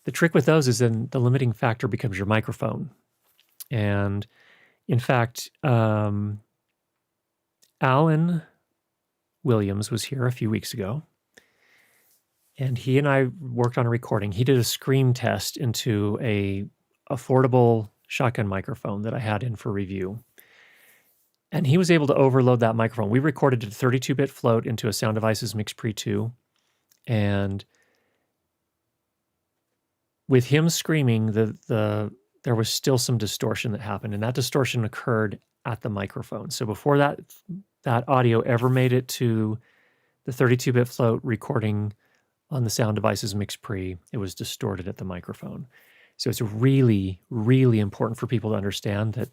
The trick with those is then the limiting factor becomes your microphone. And in fact, Alan Williams was here a few weeks ago, and he and I worked on a recording. He did a scream test into a affordable shotgun microphone that I had in for review. And he was able to overload that microphone. We recorded a 32-bit float into a Sound Devices Mix Pre 2. And with him screaming, there was still some distortion that happened. And that distortion occurred at the microphone. So before that audio ever made it to the 32-bit float recording on the Sound Devices Mix Pre, it was distorted at the microphone. So it's really, really important for people to understand that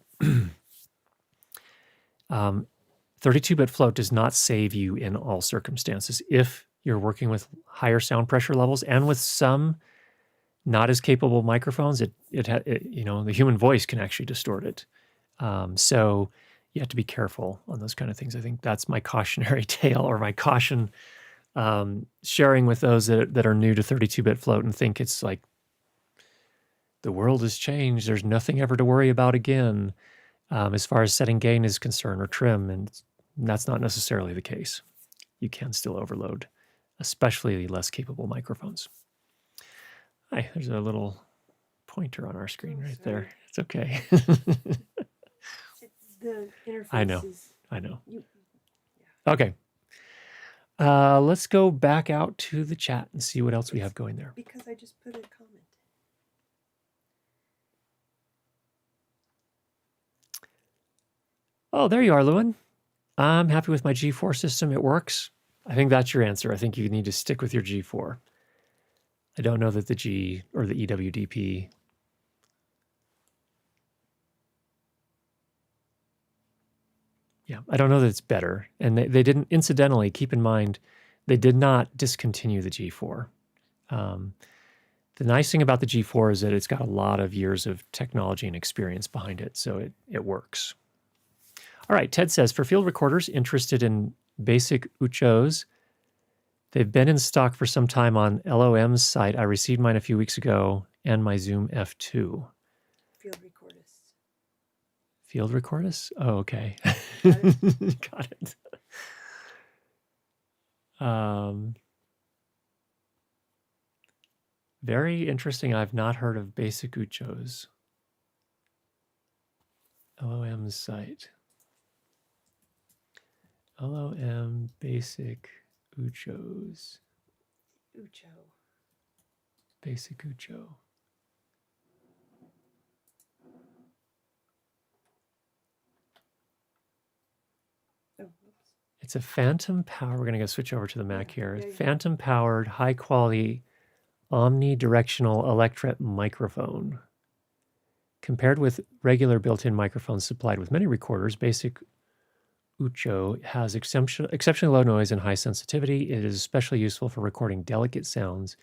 32-bit float does not save you in all circumstances. If you're working with higher sound pressure levels and with some not as capable microphones, the human voice can actually distort it. So you have to be careful on those kind of things. I think that's my cautionary tale, or my caution, sharing with those that are new to 32-bit float and think it's like the world has changed. There's nothing ever to worry about again, as far as setting gain is concerned, or trim, and that's not necessarily the case. You can still overload, especially less capable microphones. Hi, there's a little pointer on our screen right there. It's okay. The interface I know. is... I know. Yeah. Okay. Let's go back out to the chat and see what else we have going there. Because I just put a comment. Oh, there you are, Lewin. I'm happy with my G4 system. It works. I think that's your answer. I think you need to stick with your G4. I don't know that the G or the EWDP. Yeah, I don't know that it's better. And they didn't, incidentally, keep in mind, they did not discontinue the G4. The nice thing about the G4 is that it's got a lot of years of technology and experience behind it, so it works. All right, Ted says, for field recorders interested in basic Uchos, they've been in stock for some time on LOM's site. I received mine a few weeks ago, and my Zoom F2. Field recordists. Field recordists? Oh, okay. Got it. Very interesting. I've not heard of basic Uchos. LOM's site. LOM basic Uchos. Ucho. Basic Ucho. Oh, it's a phantom power. We're going to go switch over to the Mac here. Yeah. Phantom powered, high quality, omnidirectional electret microphone. Compared with regular built-in microphones supplied with many recorders, basic Ucho has exceptionally low noise and high sensitivity. It is especially useful for recording delicate sounds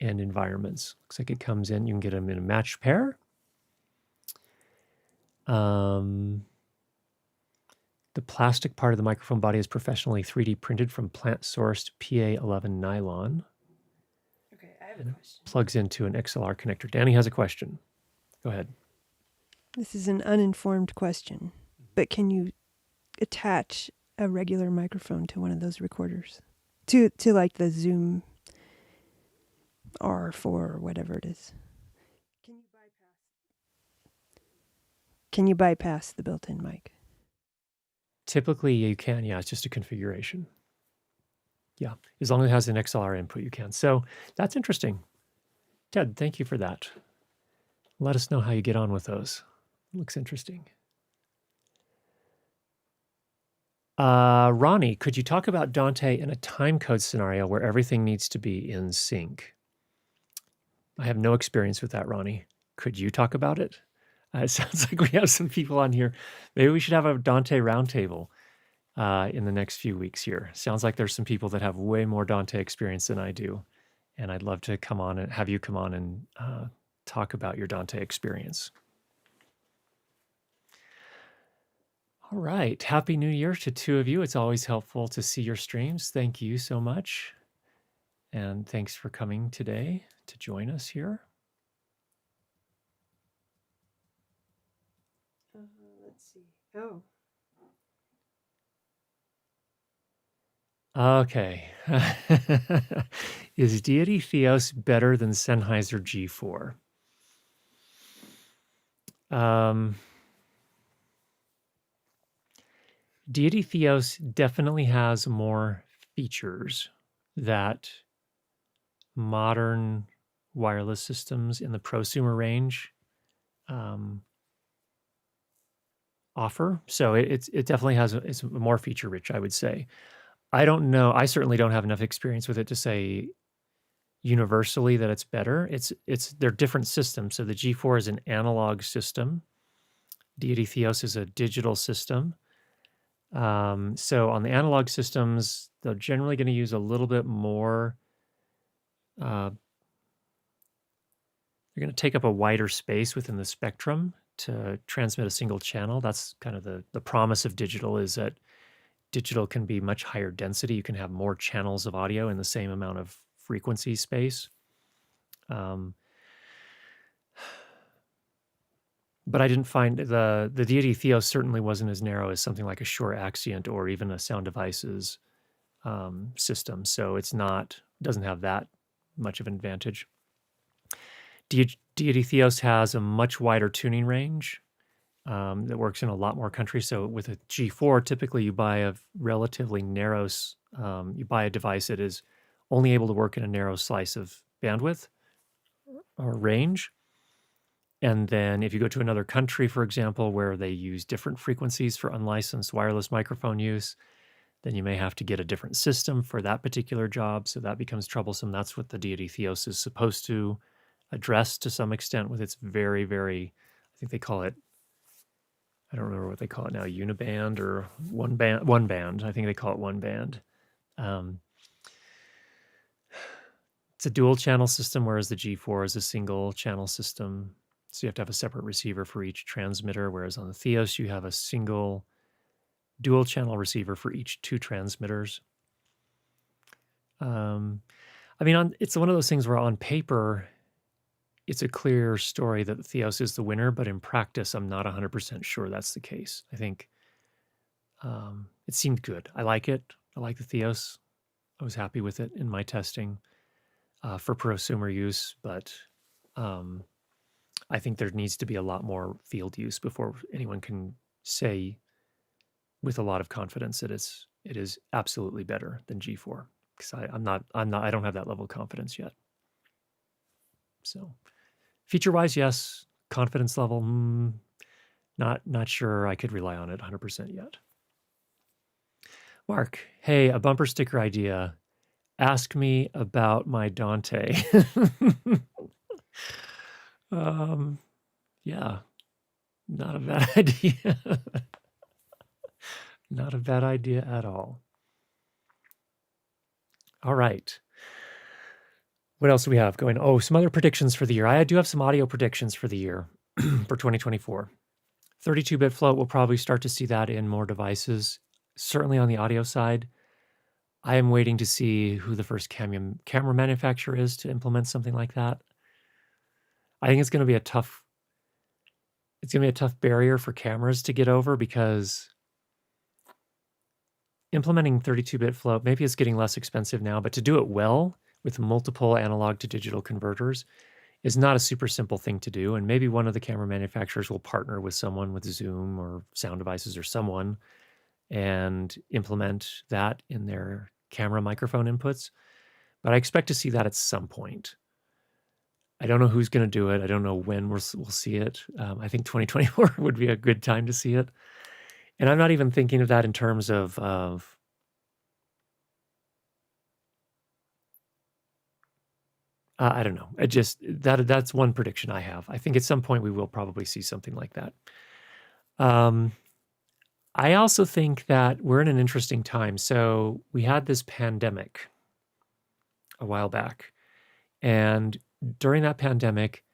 and environments. Looks like it comes in. You can get them in a matched pair. The plastic part of the microphone body is professionally 3D printed from plant-sourced PA11 nylon. Okay, I have a question. Plugs into an XLR connector. Danny has a question. Go ahead. This is an uninformed question, but can you attach a regular microphone to one of those recorders? To like the Zoom R4 or whatever it is. Can you bypass the built-in mic? Typically you can, yeah. It's just a configuration. Yeah, as long as it has an XLR input, you can. So that's interesting. Ted, thank you for that. Let us know how you get on with those. Looks interesting. Ronnie, could you talk about Dante in a timecode scenario where everything needs to be in sync? I have no experience with that, Ronnie. Could you talk about it? It sounds like we have some people on here. Maybe we should have a Dante roundtable in the next few weeks here. Sounds like there's some people that have way more Dante experience than I do. And I'd love to come on and have you come on and talk about your Dante experience. All right. Happy New Year to two of you. It's always helpful to see your streams. Thank you so much. And thanks for coming today to join us here. Oh, Okay. Is Deity Theos better than Sennheiser G4? Um, Deity Theos definitely has more features that modern wireless systems in the prosumer range um, offer. So it definitely it's more feature rich, I would say. I don't know. I certainly don't have enough experience with it to say universally that it's better. They're different systems. So the G4 is an analog system. Deity Theos is a digital system. So on the analog systems, they're generally going to use a little bit more. They're going to take up a wider space within the spectrum to transmit a single channel. That's kind of the promise of digital, is that digital can be much higher density. You can have more channels of audio in the same amount of frequency space. But I didn't find the Deity Theos certainly wasn't as narrow as something like a Shure Axient or even a Sound Devices system. So doesn't have that much of an advantage. Deity Theos has a much wider tuning range that works in a lot more countries. So with a G4, typically you buy a relatively narrow, you buy a device that is only able to work in a narrow slice of bandwidth or range. And then if you go to another country, for example, where they use different frequencies for unlicensed wireless microphone use, then you may have to get a different system for that particular job. So that becomes troublesome. That's what the Deity Theos is supposed to address to some extent with its very, very, I think they call it, I don't remember what they call it now, uniband or one band. I think they call it one band. It's a dual channel system, whereas the G4 is a single channel system. So you have to have a separate receiver for each transmitter, whereas on the Theos, you have a single dual channel receiver for each two transmitters. It's one of those things where on paper, it's a clear story that the Theos is the winner, but in practice, I'm not 100% sure that's the case. I think it seemed good. I like it. I like the Theos. I was happy with it in my testing for prosumer use, but I think there needs to be a lot more field use before anyone can say with a lot of confidence that it is absolutely better than G4, because I don't have that level of confidence yet. So feature wise, yes. Confidence level, not sure I could rely on it 100% yet. Mark, hey, a bumper sticker idea. Ask me about my Dante. Yeah, not a bad idea. Not a bad idea at all. All right. What else do we have going? Oh, some other predictions for the year. I do have some audio predictions for the year for 2024. 32-bit float, we'll probably start to see that in more devices. Certainly on the audio side, I am waiting to see who the first camera manufacturer is to implement something like that. I think it's going to be a tough barrier for cameras to get over, because implementing 32-bit float, maybe it's getting less expensive now, but to do it well with multiple analog to digital converters is not a super simple thing to do. And maybe one of the camera manufacturers will partner with someone, with Zoom or Sound Devices or someone, and implement that in their camera microphone inputs. But I expect to see that at some point. I don't know who's going to do it. I don't know when we'll see it. I think 2024 would be a good time to see it. And I'm not even thinking of that in terms of I don't know. That's one prediction I have. I think at some point we will probably see something like that. I also think that we're in an interesting time. So we had this pandemic a while back, and during that pandemic,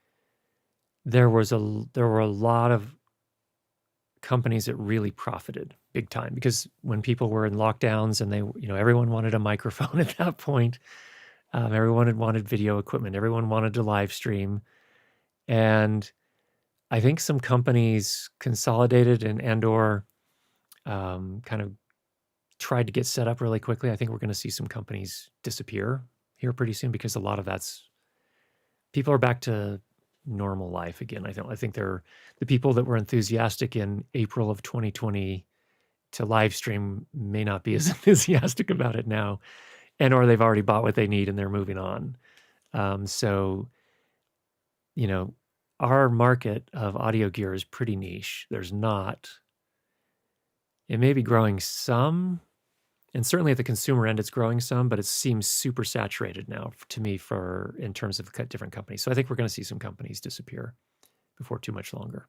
there were a lot of companies that really profited big time, because when people were in lockdowns and everyone wanted a microphone at that point, everyone wanted video equipment, everyone wanted to live stream, and I think some companies consolidated and or kind of tried to get set up really quickly. I think we're going to see some companies disappear here pretty soon because a lot of people are back to normal life again. I think they're the people that were enthusiastic in April of 2020 to live stream may not be as enthusiastic about it now, or they've already bought what they need and they're moving on. So, our market of audio gear is pretty niche. It may be growing some, and certainly at the consumer end, it's growing some, but it seems super saturated now to me in terms of different companies. So I think we're going to see some companies disappear before too much longer.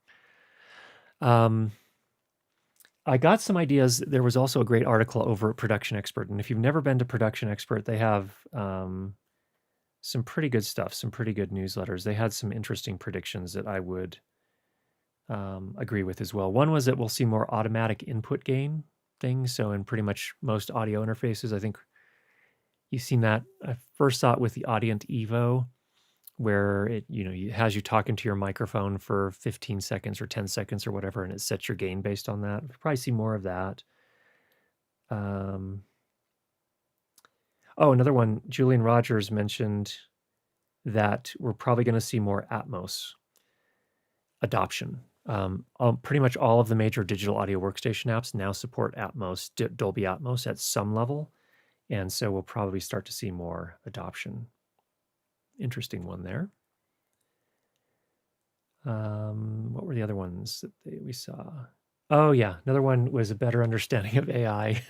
I got some ideas. There was also a great article over at Production Expert. And if you've never been to Production Expert, they have some pretty good stuff, some pretty good newsletters. They had some interesting predictions that I would agree with as well. One was that we'll see more automatic input gain things. So in pretty much most audio interfaces, I think you've seen that. I first saw it with the Audient Evo, where it has you talking to your microphone for 15 seconds or 10 seconds or whatever, and it sets your gain based on that. We'll probably see more of that. Another one, Julian Rogers mentioned that we're probably going to see more Atmos adoption. Pretty much all of the major digital audio workstation apps now support Atmos, Dolby Atmos at some level. And so we'll probably start to see more adoption. Interesting one there. What were the other ones that we saw? Oh, yeah. Another one was a better understanding of AI.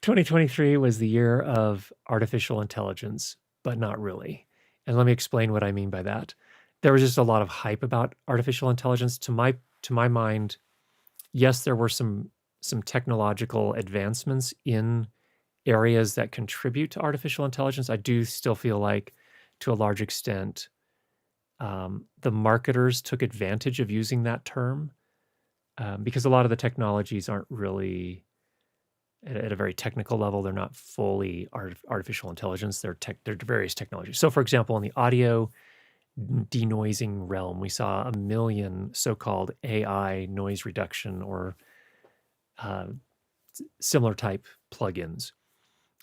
2023 was the year of artificial intelligence, but not really. And let me explain what I mean by that. There was just a lot of hype about artificial intelligence. To my mind, yes, there were some technological advancements in areas that contribute to artificial intelligence. I do still feel like, to a large extent, the marketers took advantage of using that term because a lot of the technologies aren't really at a very technical level. They're not fully artificial intelligence. They're various technologies. So, for example, in the audio denoising realm, we saw 1 million so-called AI noise reduction or similar type plugins.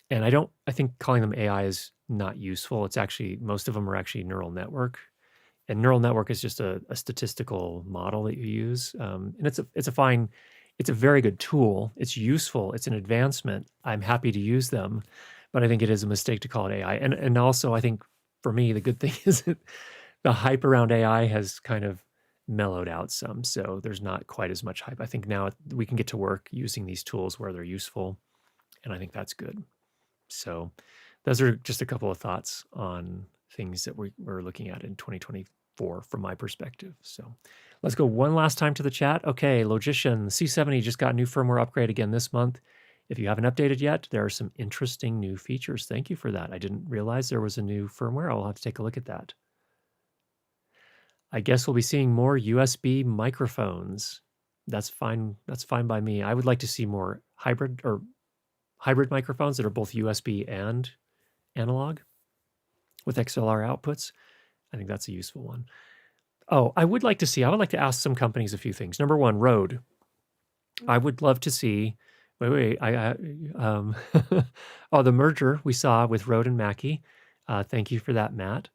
And I think calling them AI is not useful. It's actually, most of them are actually neural network. And neural network is just a statistical model that you use. And it's a very good tool. It's useful. It's an advancement. I'm happy to use them, but I think it is a mistake to call it AI. And also I think for me, the good thing is that the hype around AI has kind of mellowed out some. So there's not quite as much hype. I think now we can get to work using these tools where they're useful. And I think that's good. So those are just a couple of thoughts on things that we're looking at in 2024 from my perspective. So let's go one last time to the chat. Okay, Logician C70 just got a new firmware upgrade again this month. If you haven't updated yet, there are some interesting new features. Thank you for that. I didn't realize there was a new firmware. I'll have to take a look at that. I guess we'll be seeing more USB microphones. That's fine. That's fine by me. I would like to see more hybrid microphones that are both USB and analog with XLR outputs. I think that's a useful one. I would like to ask some companies a few things. Number one, Rode. I would love to see, the merger we saw with Rode and Mackie. Thank you for that, Matt.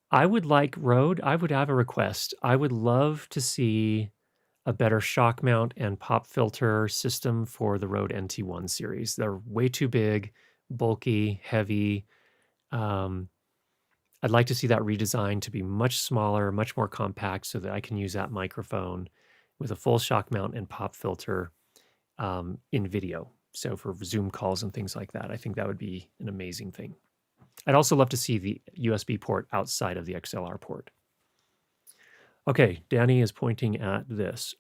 I would like Rode. I would have a request. I would love to see a better shock mount and pop filter system for the Rode NT1 series. They're way too big, bulky, heavy. I'd like to see that redesigned to be much smaller, much more compact so that I can use that microphone with a full shock mount and pop filter in video. So for Zoom calls and things like that, I think that would be an amazing thing. I'd also love to see the USB port outside of the XLR port. Okay, Danny is pointing at this.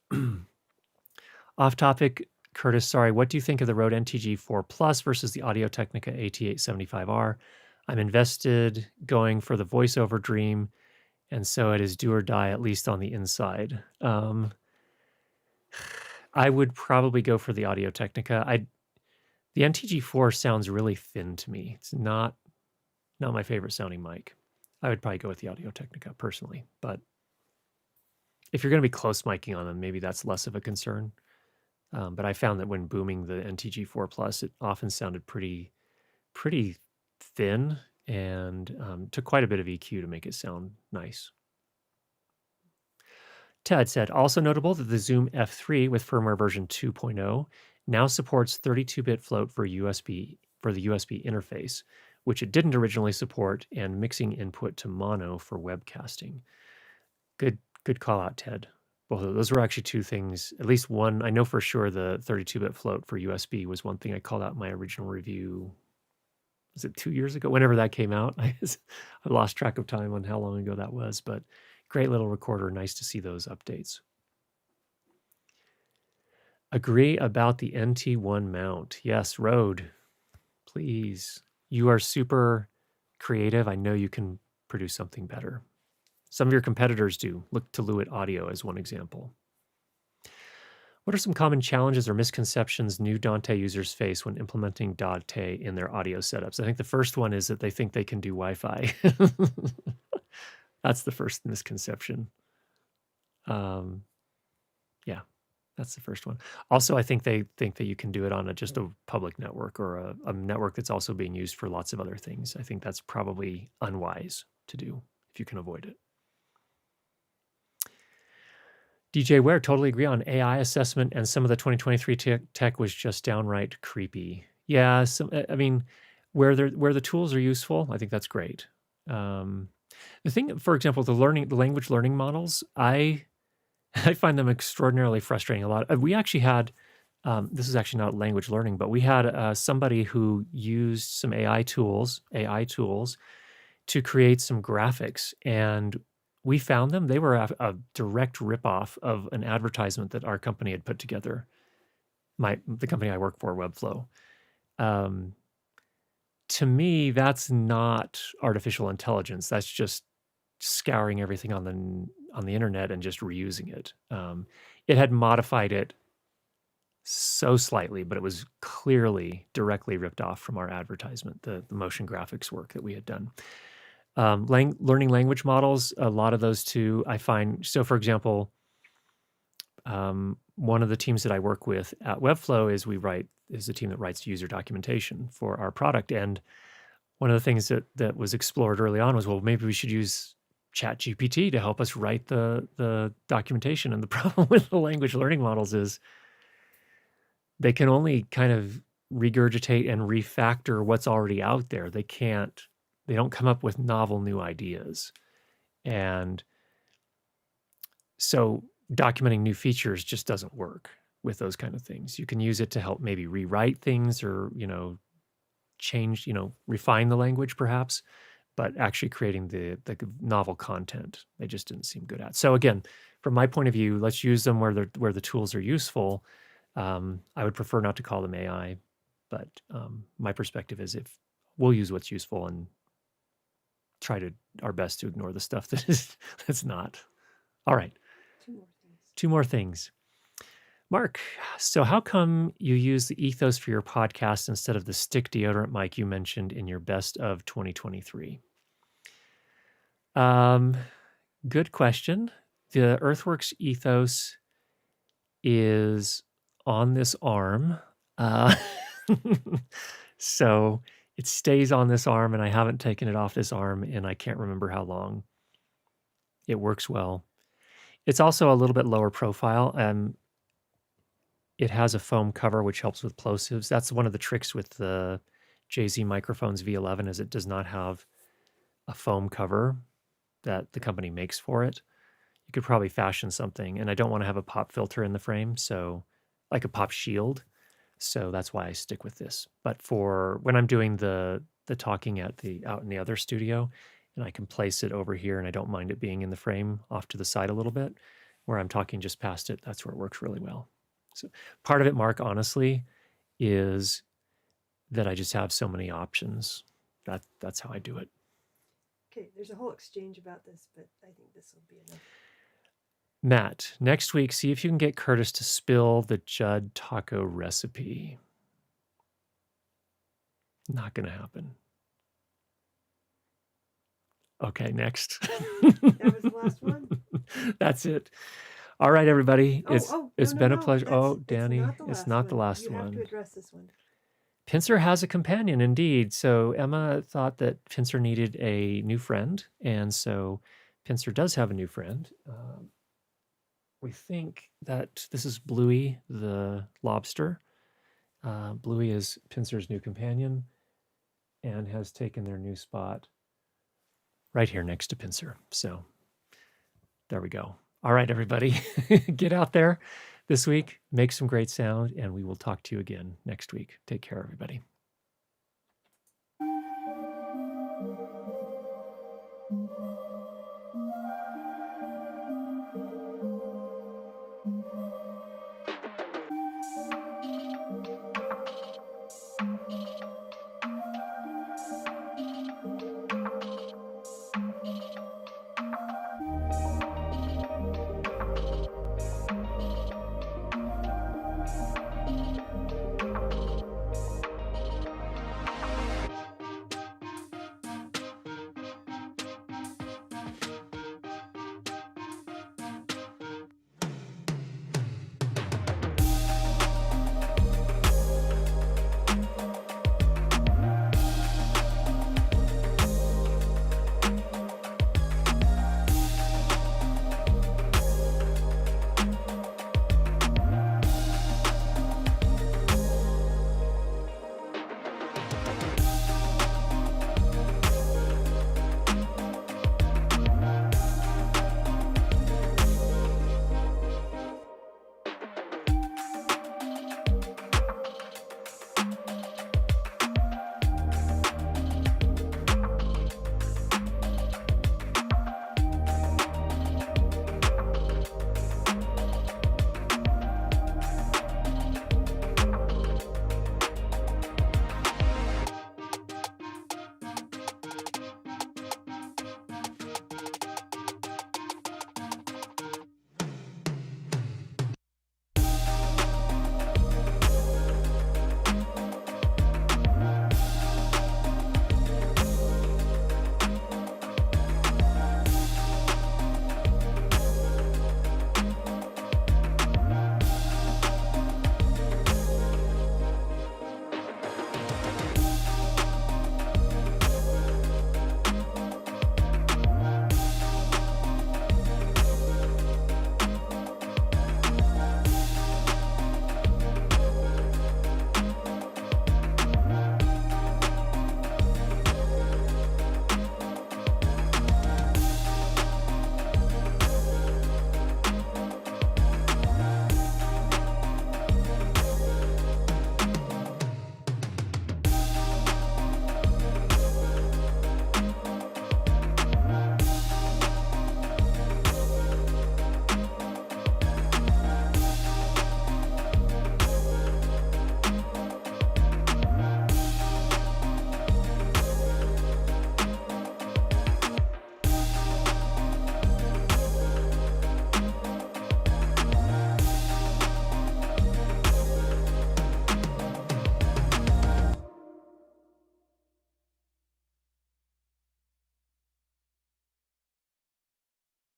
Off topic, Curtis, sorry, what do you think of the Rode NTG4 Plus versus the Audio-Technica AT875R? I'm invested going for the voiceover dream, and so it is do or die, at least on the inside. I would probably go for the Audio-Technica. The NTG4 sounds really thin to me. It's not my favorite sounding mic. I would probably go with the Audio-Technica personally, but If you're going to be close miking on them, maybe that's less of a concern. But I found that when booming the NTG4 Plus, it often sounded pretty thin and took quite a bit of EQ to make it sound nice. Ted said, also notable that the Zoom F3 with firmware version 2.0 now supports 32-bit float for the USB interface, which it didn't originally support, and mixing input to mono for webcasting. Good call out, Ted. Both of those were actually two things. At least one, I know for sure the 32-bit float for USB was one thing I called out in my original review. Was it 2 years ago? Whenever that came out, I lost track of time on how long ago that was, but great little recorder. Nice to see those updates. Agree about the NT1 mount. Yes, Rode, please. You are super creative. I know you can produce something better. Some of your competitors do. Look to Lewitt Audio as one example. What are some common challenges or misconceptions new Dante users face when implementing Dante in their audio setups? I think the first one is that they think they can do Wi-Fi. That's the first misconception. Yeah, that's the first one. Also, I think they think that you can do it on just a public network or a network that's also being used for lots of other things. I think that's probably unwise to do if you can avoid it. DJ Ware, totally agree on AI assessment, and some of the 2023 tech was just downright creepy. Yeah, I mean, where the tools are useful, I think that's great. The thing, for example, the language learning models, I find them extraordinarily frustrating. We actually had, this is actually not language learning, but we had somebody who used some AI tools to create some graphics, and we found them. They were a direct ripoff of an advertisement that our company had put together. The company I work for, Webflow. To me, that's not artificial intelligence. That's just scouring everything on the internet and just reusing it. It had modified it so slightly, but it was clearly directly ripped off from our advertisement, the motion graphics work that we had done. Learning language models, a lot of those too, I find. So for example, one of the teams that I work with at Webflow is a team that writes user documentation for our product. And one of the things that was explored early on was, well, maybe we should use ChatGPT to help us write the documentation. And the problem with the language learning models is they can only kind of regurgitate and refactor what's already out there. They don't come up with novel new ideas. And so documenting new features just doesn't work with those kind of things. You can use it to help maybe rewrite things or, change, refine the language perhaps, but actually creating the novel content, they just didn't seem good at. So again, from my point of view, let's use them where the tools are useful. I would prefer not to call them AI, but my perspective is if we'll use what's useful and try our best to ignore the stuff that's not. All right. Two more things. Mark, so how come you use the Ethos for your podcast instead of the stick deodorant mic you mentioned in your best of 2023? Good question. The Earthworks Ethos is on this arm. So it stays on this arm, and I haven't taken it off this arm, and I can't remember how long. It works well. It's also a little bit lower profile. It has a foam cover, which helps with plosives. That's one of the tricks with the JZ Microphones V11 is it does not have a foam cover that the company makes for it. You could probably fashion something, and I don't want to have a pop filter in the frame, so like a pop shield. So that's why I stick with this. But for when I'm doing the talking out in the other studio, and I can place it over here, and I don't mind it being in the frame off to the side a little bit, where I'm talking just past it, that's where it works really well. So part of it, Mark, honestly, is that I just have so many options. That's how I do it. Okay, there's a whole exchange about this, but I think this will be enough. Matt, next week, see if you can get Curtis to spill the Judd taco recipe. Not going to happen. Okay, next. That was the last one? That's it. All right, everybody. Oh, no, It's no, been a no. pleasure. Oh, It's Danny, not the it's last not the one. last You have to one. address this one. Pincer has a companion, indeed. So Emma thought that Pincer needed a new friend, and so Pincer does have a new friend. We think that this is Bluey the lobster. Bluey is Pincer's new companion and has taken their new spot right here next to Pincer. So there we go. All right, everybody, get out there this week, make some great sound, and we will talk to you again next week. Take care, everybody.